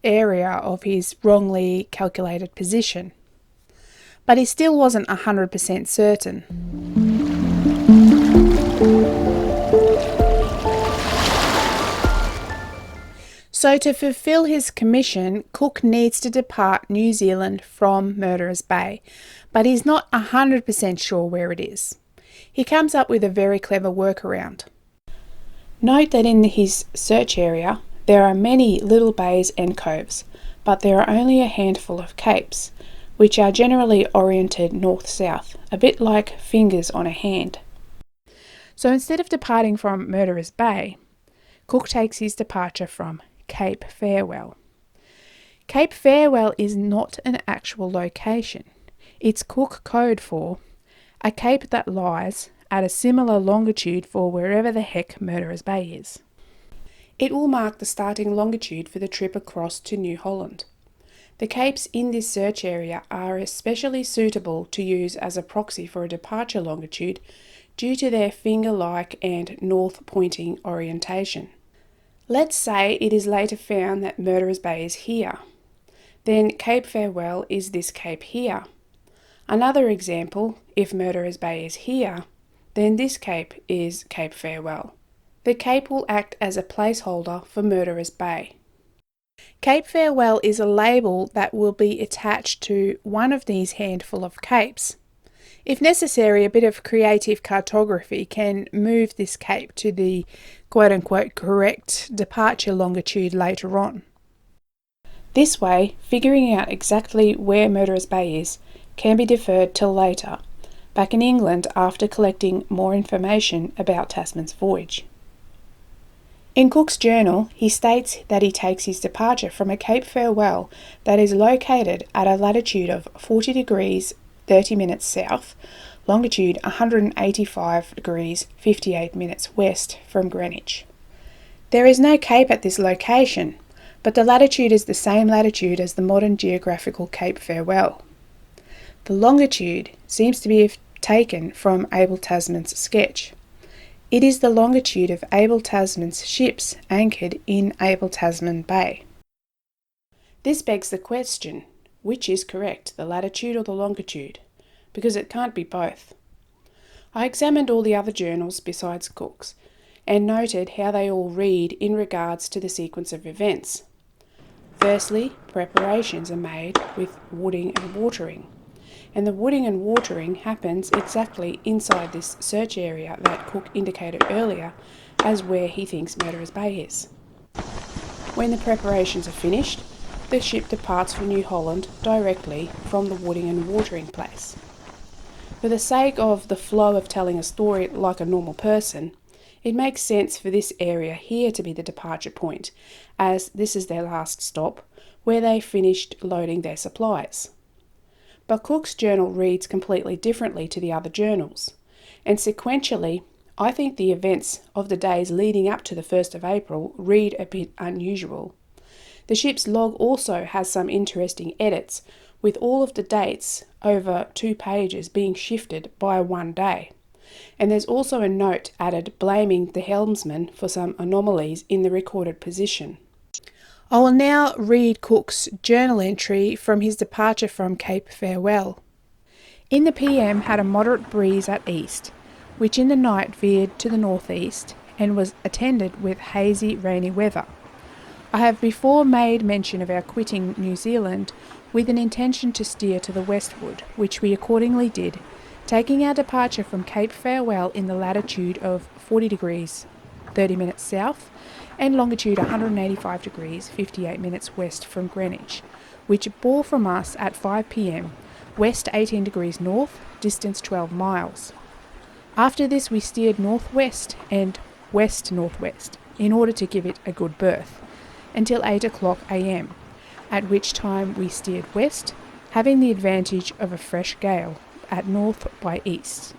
area of his wrongly calculated position. But he still wasn't 100% certain. So to fulfill his commission, Cook needs to depart New Zealand from Murderers Bay, but he's not 100% sure where it is. He comes up with a very clever workaround. Note that in his search area, there are many little bays and coves, but there are only a handful of capes, which are generally oriented north-south, a bit like fingers on a hand. So instead of departing from Murderers Bay, Cook takes his departure from Cape Farewell. Cape Farewell is not an actual location. It's Cook code for a cape that lies at a similar longitude for wherever the heck Murderers Bay is. It will mark the starting longitude for the trip across to New Holland. The capes in this search area are especially suitable to use as a proxy for a departure longitude due to their finger-like and north-pointing orientation. Let's say it is later found that Murderers Bay is here. Then Cape Farewell is this cape here. Another example, if Murderers Bay is here, then this cape is Cape Farewell. The cape will act as a placeholder for Murderers Bay. Cape Farewell is a label that will be attached to one of these handful of capes. If necessary, a bit of creative cartography can move this cape to the quote-unquote correct departure longitude later on. This way, figuring out exactly where Murderers Bay is can be deferred till later, back in England after collecting more information about Tasman's voyage. In Cook's journal, he states that he takes his departure from a Cape Farewell that is located at a latitude of 40 degrees 30 minutes south, longitude 185 degrees 58 minutes west from Greenwich. There is no cape at this location, but the latitude is the same latitude as the modern geographical Cape Farewell. The longitude seems to be taken from Abel Tasman's sketch. It is the longitude of Abel Tasman's ships anchored in Abel Tasman Bay. This begs the question, which is correct, the latitude or the longitude? Because it can't be both. I examined all the other journals besides Cook's and noted how they all read in regards to the sequence of events. Firstly, preparations are made with wooding and watering, and the wooding and watering happens exactly inside this search area that Cook indicated earlier as where he thinks Murderers Bay is. When the preparations are finished, the ship departs for New Holland directly from the wooding and watering place. For the sake of the flow of telling a story like a normal person, it makes sense for this area here to be the departure point, as this is their last stop, where they finished loading their supplies. But Cook's journal reads completely differently to the other journals, and sequentially, I think the events of the days leading up to the 1st of April read a bit unusual. The ship's log also has some interesting edits, with all of the dates over 2 pages being shifted by 1 day. And there's also a note added blaming the helmsman for some anomalies in the recorded position. I will now read Cook's journal entry from his departure from Cape Farewell. In the PM had a moderate breeze at east, which in the night veered to the northeast and was attended with hazy, rainy weather. I have before made mention of our quitting New Zealand with an intention to steer to the westward, which we accordingly did, taking our departure from Cape Farewell in the latitude of 40 degrees 30 minutes south, and longitude 185 degrees 58 minutes west from Greenwich, which bore from us at 5 p.m, west 18 degrees north, distance 12 miles. After this we steered northwest and west-northwest in order to give it a good berth, until 8 o'clock a.m, at which time we steered west, having the advantage of a fresh gale at north by east.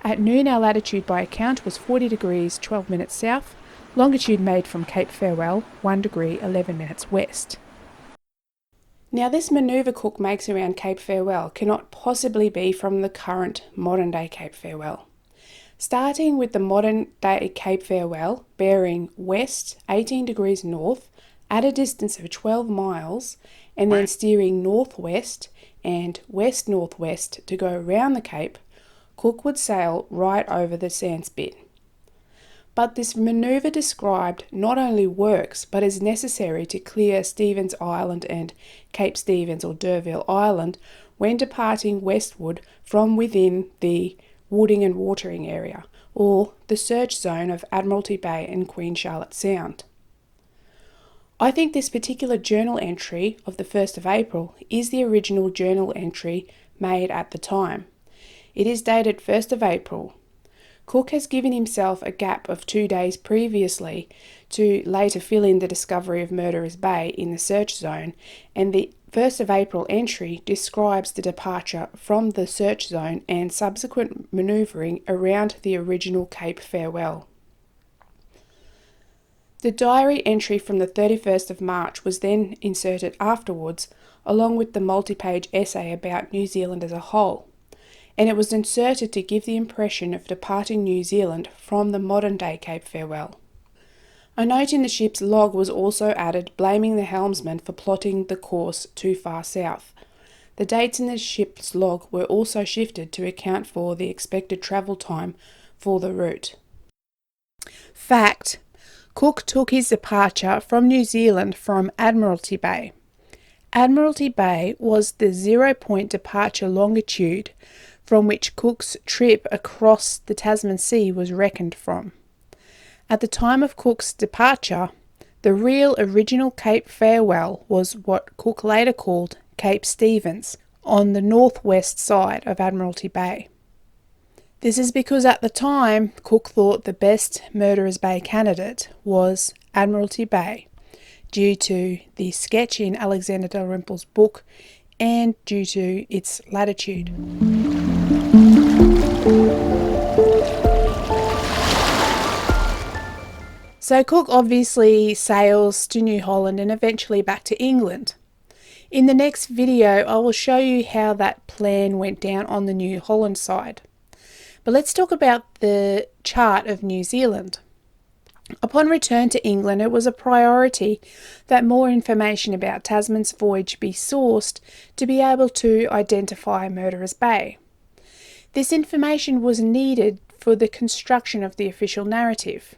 At noon our latitude by account was 40 degrees 12 minutes south, longitude made from Cape Farewell 1 degree 11 minutes west. Now this manoeuvre Cook makes around Cape Farewell cannot possibly be from the current modern day Cape Farewell. Starting with the modern day Cape Farewell, bearing west 18 degrees north at a distance of 12 miles, and then steering northwest and west-northwest to go around the Cape, Cook would sail right over the sand spit. But this manoeuvre described not only works, but is necessary to clear Stevens Island and Cape Stevens or D'Urville Island when departing westward from within the wooding and watering area, or the search zone of Admiralty Bay and Queen Charlotte Sound. I think this particular journal entry of the 1st of April is the original journal entry made at the time. It is dated 1st of April. Cook has given himself a gap of 2 days previously to later fill in the discovery of Murderers Bay in the search zone, and the 1st of April entry describes the departure from the search zone and subsequent manoeuvring around the original Cape Farewell. The diary entry from the 31st of March was then inserted afterwards, along with the multi-page essay about New Zealand as a whole, and it was inserted to give the impression of departing New Zealand from the modern-day Cape Farewell. A note in the ship's log was also added blaming the helmsman for plotting the course too far south. The dates in the ship's log were also shifted to account for the expected travel time for the route. Fact: Cook took his departure from New Zealand from Admiralty Bay. Admiralty Bay was the 0-point departure longitude from which Cook's trip across the Tasman Sea was reckoned from. At the time of Cook's departure, the real original Cape Farewell was what Cook later called Cape Stevens, on the northwest side of Admiralty Bay. This is because at the time, Cook thought the best Murderers Bay candidate was Admiralty Bay, due to the sketch in Alexander Dalrymple's book and due to its latitude. So Cook obviously sails to New Holland and eventually back to England. In the next video, I will show you how that plan went down on the New Holland side. But let's talk about the chart of New Zealand. Upon return to England, it was a priority that more information about Tasman's voyage be sourced to be able to identify Murderers Bay. This information was needed for the construction of the official narrative.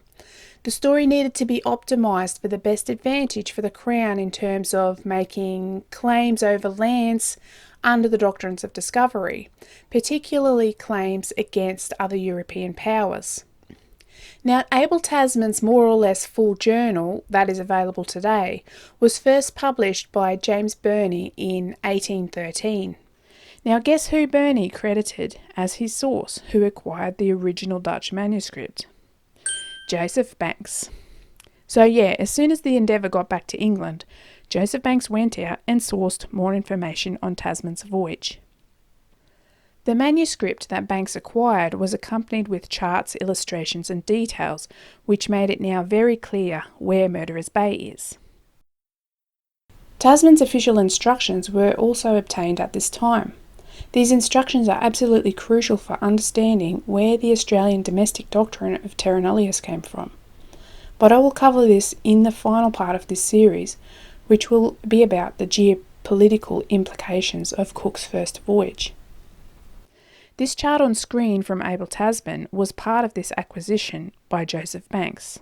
The story needed to be optimised for the best advantage for the Crown in terms of making claims over lands under the doctrines of discovery, particularly claims against other European powers. Now, Abel Tasman's more or less full journal, that is available today, was first published by James Burney in 1813. Now, guess who Burney credited as his source who acquired the original Dutch manuscript? Joseph Banks. So yeah, as soon as the Endeavour got back to England, Joseph Banks went out and sourced more information on Tasman's voyage. The manuscript that Banks acquired was accompanied with charts, illustrations and details, which made it now very clear where Murderers Bay is. Tasman's official instructions were also obtained at this time. These instructions are absolutely crucial for understanding where the Australian domestic doctrine of terra nullius came from. But I will cover this in the final part of this series, which will be about the geopolitical implications of Cook's first voyage. This chart on screen from Abel Tasman was part of this acquisition by Joseph Banks.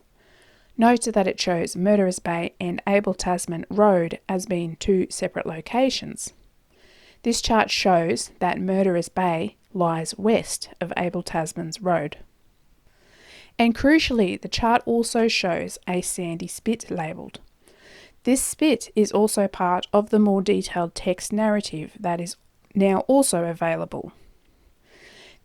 Note that it shows Murderers Bay and Abel Tasman Road as being two separate locations. This chart shows that Murderers Bay lies west of Abel Tasman's Road. And crucially, the chart also shows a sandy spit labelled. This spit is also part of the more detailed text narrative that is now also available.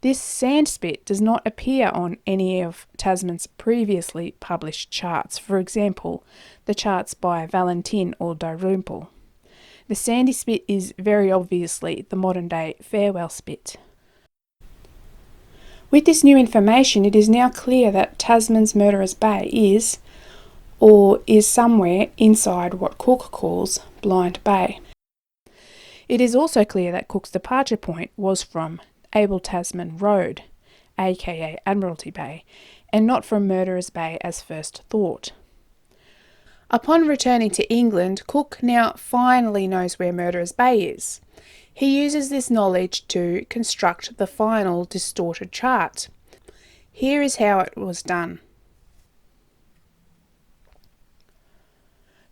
This sand spit does not appear on any of Tasman's previously published charts, for example, the charts by Valentin or Dalrymple. The sandy spit is very obviously the modern-day Farewell spit. With this new information, it is now clear that Tasman's Murderers Bay is, or is somewhere inside what Cook calls Blind Bay. It is also clear that Cook's departure point was from Abel Tasman Road, aka Admiralty Bay, and not from Murderers Bay as first thought. Upon returning to England, Cook now finally knows where Murderers Bay is. He uses this knowledge to construct the final distorted chart. Here is how it was done.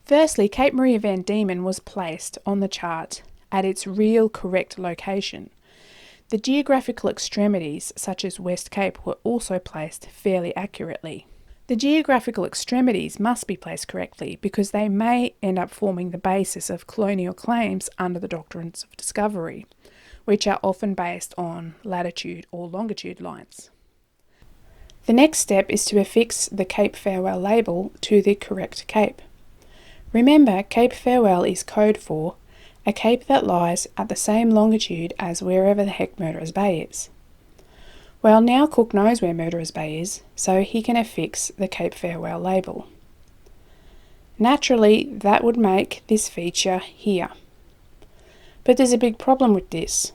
Firstly, Cape Maria van Diemen was placed on the chart at its real correct location. The geographical extremities, such as West Cape, were also placed fairly accurately. The geographical extremities must be placed correctly because they may end up forming the basis of colonial claims under the doctrines of discovery, which are often based on latitude or longitude lines. The next step is to affix the Cape Farewell label to the correct cape. Remember, Cape Farewell is code for a cape that lies at the same longitude as wherever the heck Murderers Bay is. Well, now Cook knows where Murderers Bay is, so he can affix the Cape Farewell label. Naturally, that would make this feature here. But there's a big problem with this.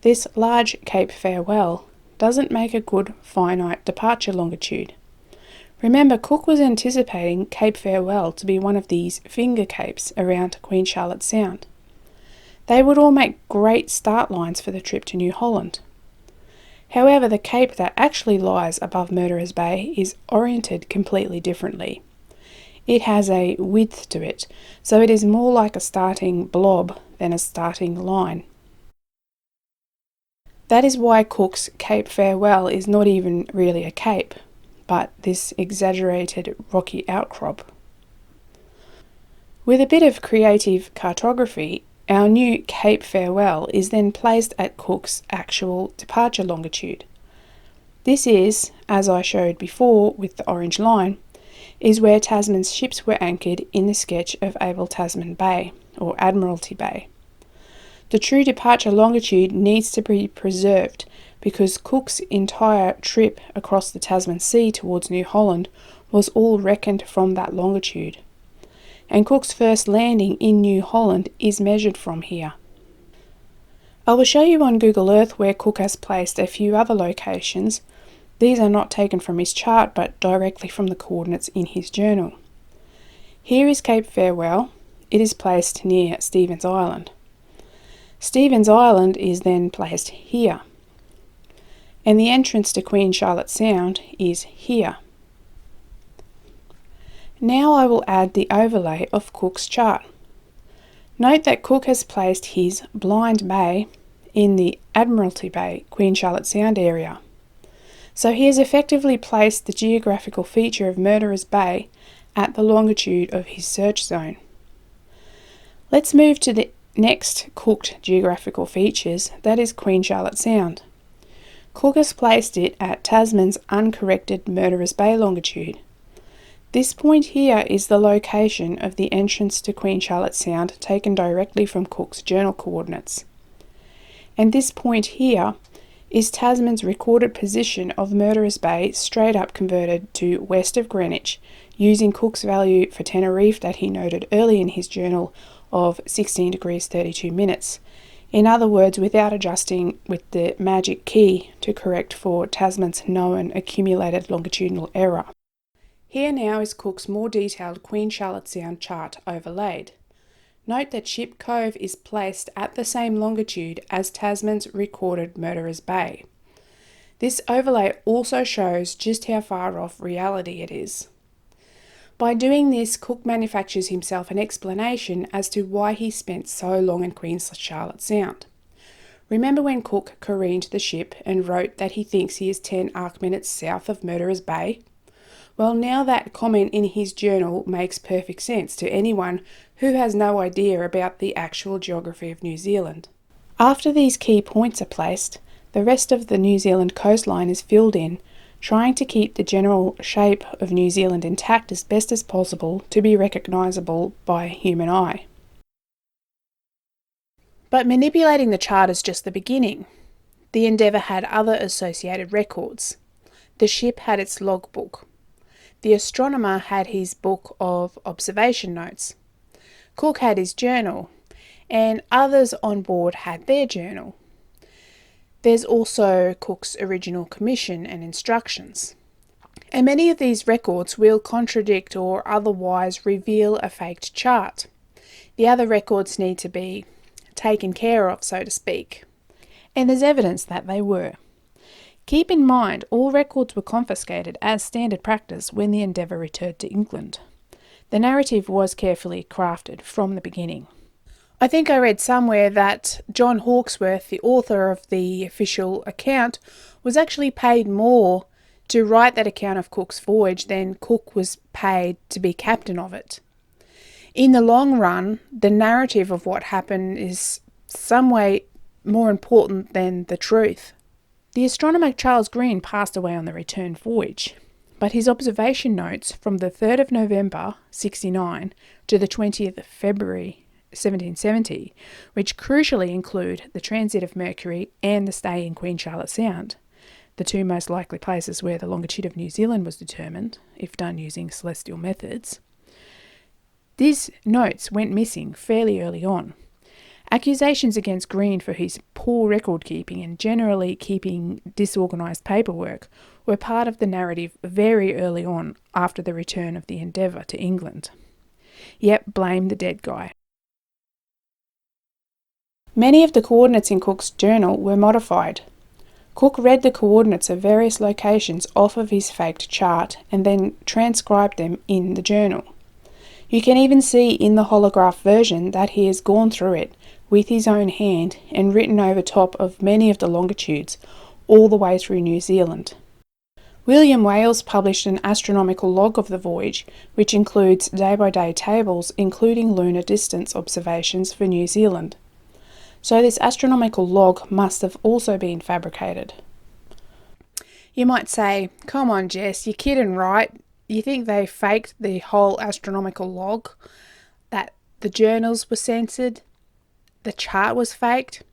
This large Cape Farewell doesn't make a good finite departure longitude. Remember, Cook was anticipating Cape Farewell to be one of these finger capes around Queen Charlotte Sound. They would all make great start lines for the trip to New Holland. However, the cape that actually lies above Murderers Bay is oriented completely differently. It has a width to it, so it is more like a starting blob than a starting line. That is why Cook's Cape Farewell is not even really a cape, but this exaggerated rocky outcrop. With a bit of creative cartography, our new Cape Farewell is then placed at Cook's actual departure longitude. This is, as I showed before with the orange line, is where Tasman's ships were anchored in the sketch of Abel Tasman Bay, or Admiralty Bay. The true departure longitude needs to be preserved because Cook's entire trip across the Tasman Sea towards New Holland was all reckoned from that longitude. And Cook's first landing in New Holland is measured from here. I will show you on Google Earth where Cook has placed a few other locations. These are not taken from his chart but directly from the coordinates in his journal. Here is Cape Farewell. It is placed near Stevens Island. Stevens Island is then placed here. And the entrance to Queen Charlotte Sound is here. Now I will add the overlay of Cook's chart. Note that Cook has placed his Blind Bay in the Admiralty Bay, Queen Charlotte Sound area. So he has effectively placed the geographical feature of Murderers Bay at the longitude of his search zone. Let's move to the next cooked geographical features, that is Queen Charlotte Sound. Cook has placed it at Tasman's uncorrected Murderers Bay longitude. This point here is the location of the entrance to Queen Charlotte Sound taken directly from Cook's journal coordinates. And this point here is Tasman's recorded position of Murderers Bay straight up converted to west of Greenwich using Cook's value for Tenerife that he noted early in his journal of 16 degrees 32 minutes. In other words, without adjusting with the magic key to correct for Tasman's known accumulated longitudinal error. Here now is Cook's more detailed Queen Charlotte Sound chart overlaid. Note that Ship Cove is placed at the same longitude as Tasman's recorded Murderers Bay. This overlay also shows just how far off reality it is. By doing this, Cook manufactures himself an explanation as to why he spent so long in Queen Charlotte Sound. Remember when Cook careened the ship and wrote that he thinks he is 10 arc minutes south of Mercury Bay? Well, now that comment in his journal makes perfect sense to anyone who has no idea about the actual geography of New Zealand. After these key points are placed, the rest of the New Zealand coastline is filled in, trying to keep the general shape of New Zealand intact as best as possible to be recognisable by a human eye. But manipulating the chart is just the beginning. The Endeavour had other associated records. The ship had its logbook. The astronomer had his book of observation notes. Cook had his journal, and others on board had their journal. There's also Cook's original commission and instructions. And many of these records will contradict or otherwise reveal a faked chart. The other records need to be taken care of, so to speak. And there's evidence that they were. Keep in mind, all records were confiscated as standard practice when the Endeavour returned to England. The narrative was carefully crafted from the beginning. I think I read somewhere that John Hawkesworth, the author of the official account, was actually paid more to write that account of Cook's voyage than Cook was paid to be captain of it. In the long run, the narrative of what happened is some way more important than the truth. The astronomer Charles Green passed away on the return voyage, but his observation notes from the 3rd of November 69 to the 20th of February 1770, which crucially include the transit of Mercury and the stay in Queen Charlotte Sound, the two most likely places where the longitude of New Zealand was determined, if done using celestial methods. These notes went missing fairly early on. Accusations against Green for his poor record keeping and generally keeping disorganised paperwork were part of the narrative very early on after the return of the Endeavour to England. Yep, blame the dead guy. Many of the coordinates in Cook's journal were modified. Cook read the coordinates of various locations off of his faked chart and then transcribed them in the journal. You can even see in the holograph version that he has gone through it with his own hand and written over top of many of the longitudes all the way through New Zealand. William Wales published an astronomical log of the voyage, which includes day-by-day tables including lunar distance observations for New Zealand. So this astronomical log must have also been fabricated. You might say, come on Jess, you're kidding, right? You think they faked the whole astronomical log? That the journals were censored? The chart was faked?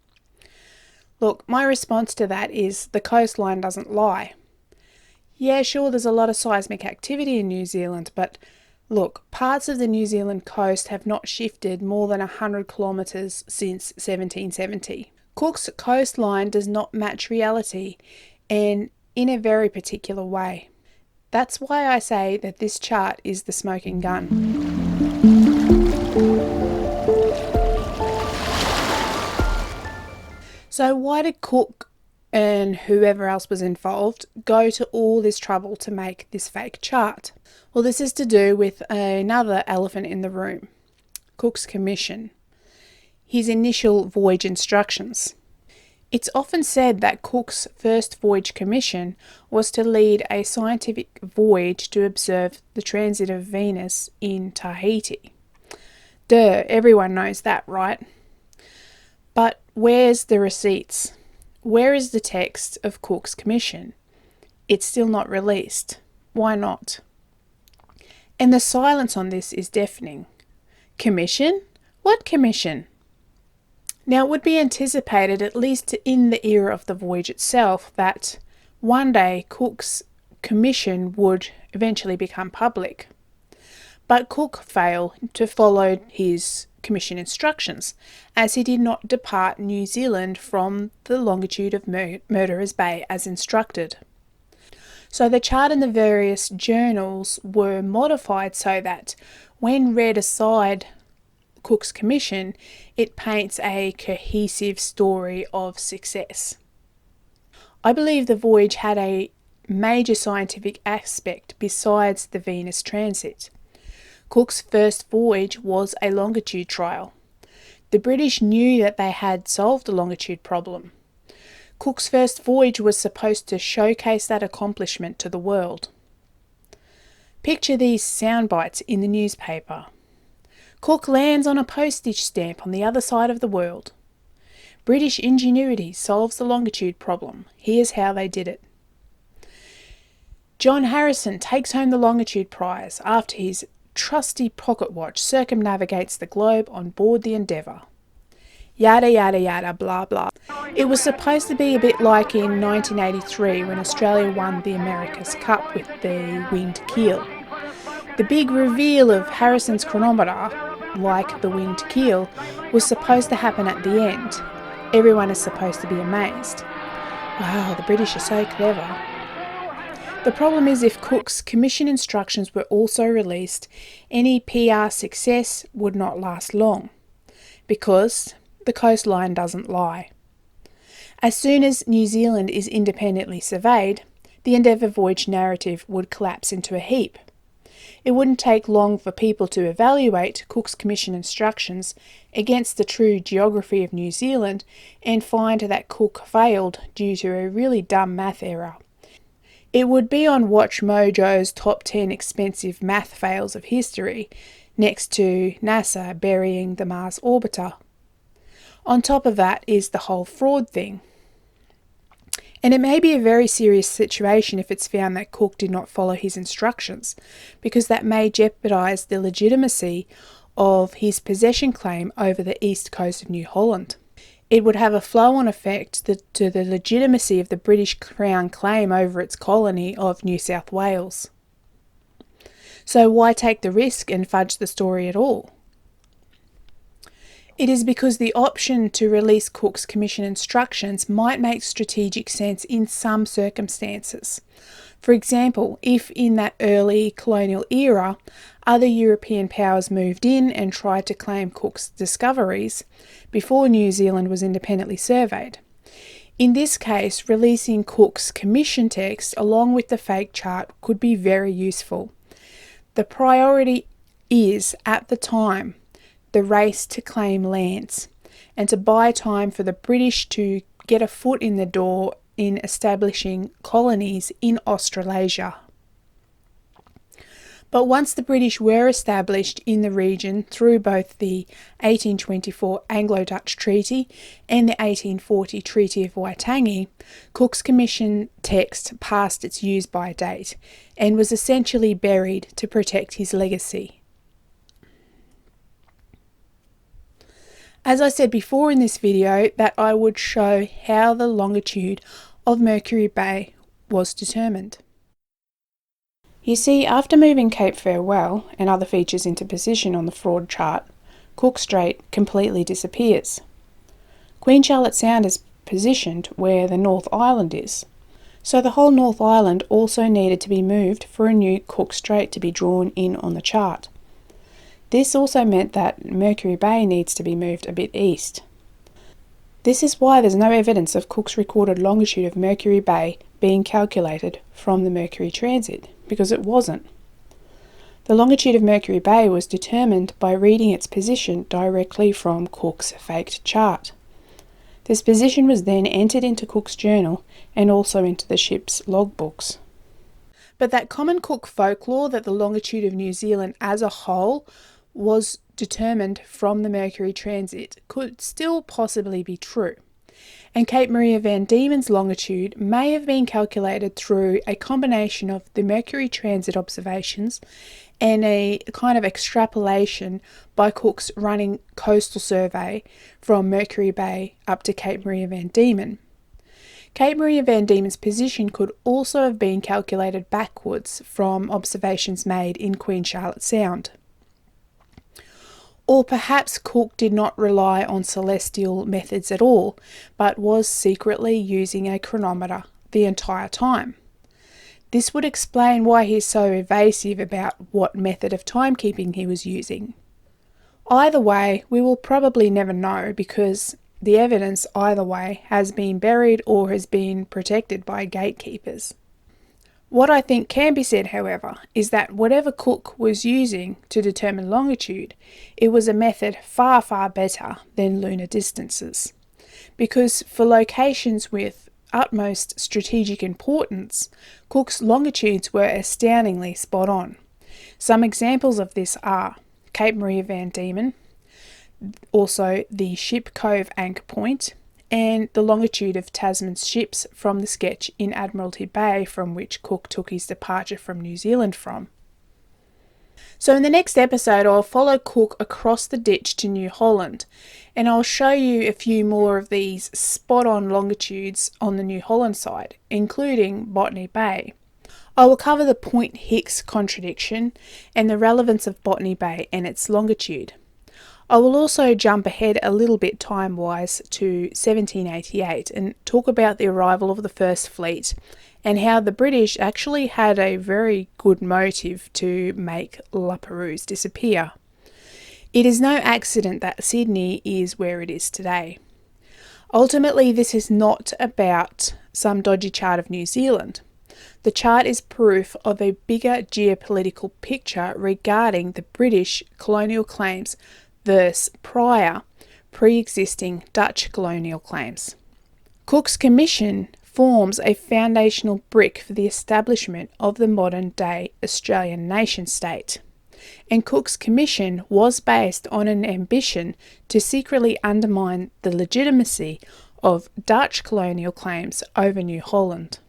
Look, my response to that is the coastline doesn't lie. Yeah, sure, there's a lot of seismic activity in New Zealand, but look, parts of the New Zealand coast have not shifted more than 100 kilometres since 1770. Cook's coastline does not match reality, and in a very particular way. That's why I say that this chart is the smoking gun. So why did Cook and whoever else was involved go to all this trouble to make this fake chart? Well, this is to do with another elephant in the room, Cook's commission, his initial voyage instructions. It's often said that Cook's first voyage commission was to lead a scientific voyage to observe the transit of Venus in Tahiti. Duh, everyone knows that, right? But where's the receipts? Where is the text of Cook's commission? It's still not released. Why not? And the silence on this is deafening. Commission? What commission? Now, it would be anticipated, at least in the era of the voyage itself, that one day Cook's commission would eventually become public. But Cook failed to follow his commission instructions, as he did not depart New Zealand from the longitude of Mercury Bay as instructed. So the chart and the various journals were modified so that, when read aside Cook's commission, it paints a cohesive story of success. I believe the voyage had a major scientific aspect besides the Venus transit. Cook's first voyage was a longitude trial. The British knew that they had solved the longitude problem. Cook's first voyage was supposed to showcase that accomplishment to the world. Picture these sound bites in the newspaper. Cook lands on a postage stamp on the other side of the world. British ingenuity solves the longitude problem. Here's how they did it. John Harrison takes home the longitude prize after his trusty pocket watch circumnavigates the globe on board the Endeavour. Yada yada yada blah blah. It was supposed to be a bit like in 1983 when Australia won the America's Cup with the winged keel. The big reveal of Harrison's chronometer, like the winged keel, was supposed to happen at the end. Everyone is supposed to be amazed. Wow, the British are so clever. The problem is if Cook's commission instructions were also released, any PR success would not last long, because the coastline doesn't lie. As soon as New Zealand is independently surveyed, the Endeavour voyage narrative would collapse into a heap. It wouldn't take long for people to evaluate Cook's commission instructions against the true geography of New Zealand and find that Cook failed due to a really dumb math error. It would be on Watch Mojo's top 10 expensive math fails of history, next to NASA burying the Mars orbiter. On top of that is the whole fraud thing. And it may be a very serious situation if it's found that Cook did not follow his instructions, because that may jeopardise the legitimacy of his possession claim over the east coast of New Holland. It would have a flow-on effect to the legitimacy of the British Crown claim over its colony of New South Wales. So why take the risk and fudge the story at all? It is because the option to release Cook's commission instructions might make strategic sense in some circumstances. For example, if in that early colonial era, other European powers moved in and tried to claim Cook's discoveries before New Zealand was independently surveyed. In this case, releasing Cook's commission text along with the fake chart could be very useful. The priority is, at the time, the race to claim lands and to buy time for the British to get a foot in the door in establishing colonies in Australasia. But once the British were established in the region through both the 1824 Anglo-Dutch Treaty and the 1840 Treaty of Waitangi, Cook's commission text passed its use-by date and was essentially buried to protect his legacy. As I said before in this video, that I would show how the longitude of Mercury Bay was determined. You see, after moving Cape Farewell and other features into position on the fraud chart, Cook Strait completely disappears. Queen Charlotte Sound is positioned where the North Island is, so the whole North Island also needed to be moved for a new Cook Strait to be drawn in on the chart. This also meant that Mercury Bay needs to be moved a bit east. This is why there's no evidence of Cook's recorded longitude of Mercury Bay being calculated from the Mercury transit, because it wasn't. The longitude of Mercury Bay was determined by reading its position directly from Cook's faked chart. This position was then entered into Cook's journal and also into the ship's logbooks. But that common Cook folklore that the longitude of New Zealand as a whole was determined from the Mercury transit could still possibly be true. And Cape Maria van Diemen's longitude may have been calculated through a combination of the Mercury transit observations and a kind of extrapolation by Cook's running coastal survey from Mercury Bay up to Cape Maria van Diemen. Cape Maria van Diemen's position could also have been calculated backwards from observations made in Queen Charlotte Sound. Or perhaps Cook did not rely on celestial methods at all, but was secretly using a chronometer the entire time. This would explain why he's so evasive about what method of timekeeping he was using. Either way, we will probably never know, because the evidence either way has been buried or has been protected by gatekeepers. What I think can be said, however, is that whatever Cook was using to determine longitude, it was a method far, far better than lunar distances. Because for locations with utmost strategic importance, Cook's longitudes were astoundingly spot on. Some examples of this are Cape Maria Van Diemen, also the Ship Cove anchor point, and the longitude of Tasman's ships from the sketch in Admiralty Bay from which Cook took his departure from New Zealand from. So in the next episode, I'll follow Cook across the ditch to New Holland, and I'll show you a few more of these spot-on longitudes on the New Holland side, including Botany Bay. I will cover the Point Hicks contradiction and the relevance of Botany Bay and its longitude. I will also jump ahead a little bit time-wise to 1788 and talk about the arrival of the First Fleet and how the British actually had a very good motive to make La Perouse disappear. It is no accident that Sydney is where it is today. Ultimately, this is not about some dodgy chart of New Zealand. The chart is proof of a bigger geopolitical picture regarding the British colonial claims versus pre-existing Dutch colonial claims. Cook's Commission forms a foundational brick for the establishment of the modern-day Australian nation-state, and Cook's Commission was based on an ambition to secretly undermine the legitimacy of Dutch colonial claims over New Holland.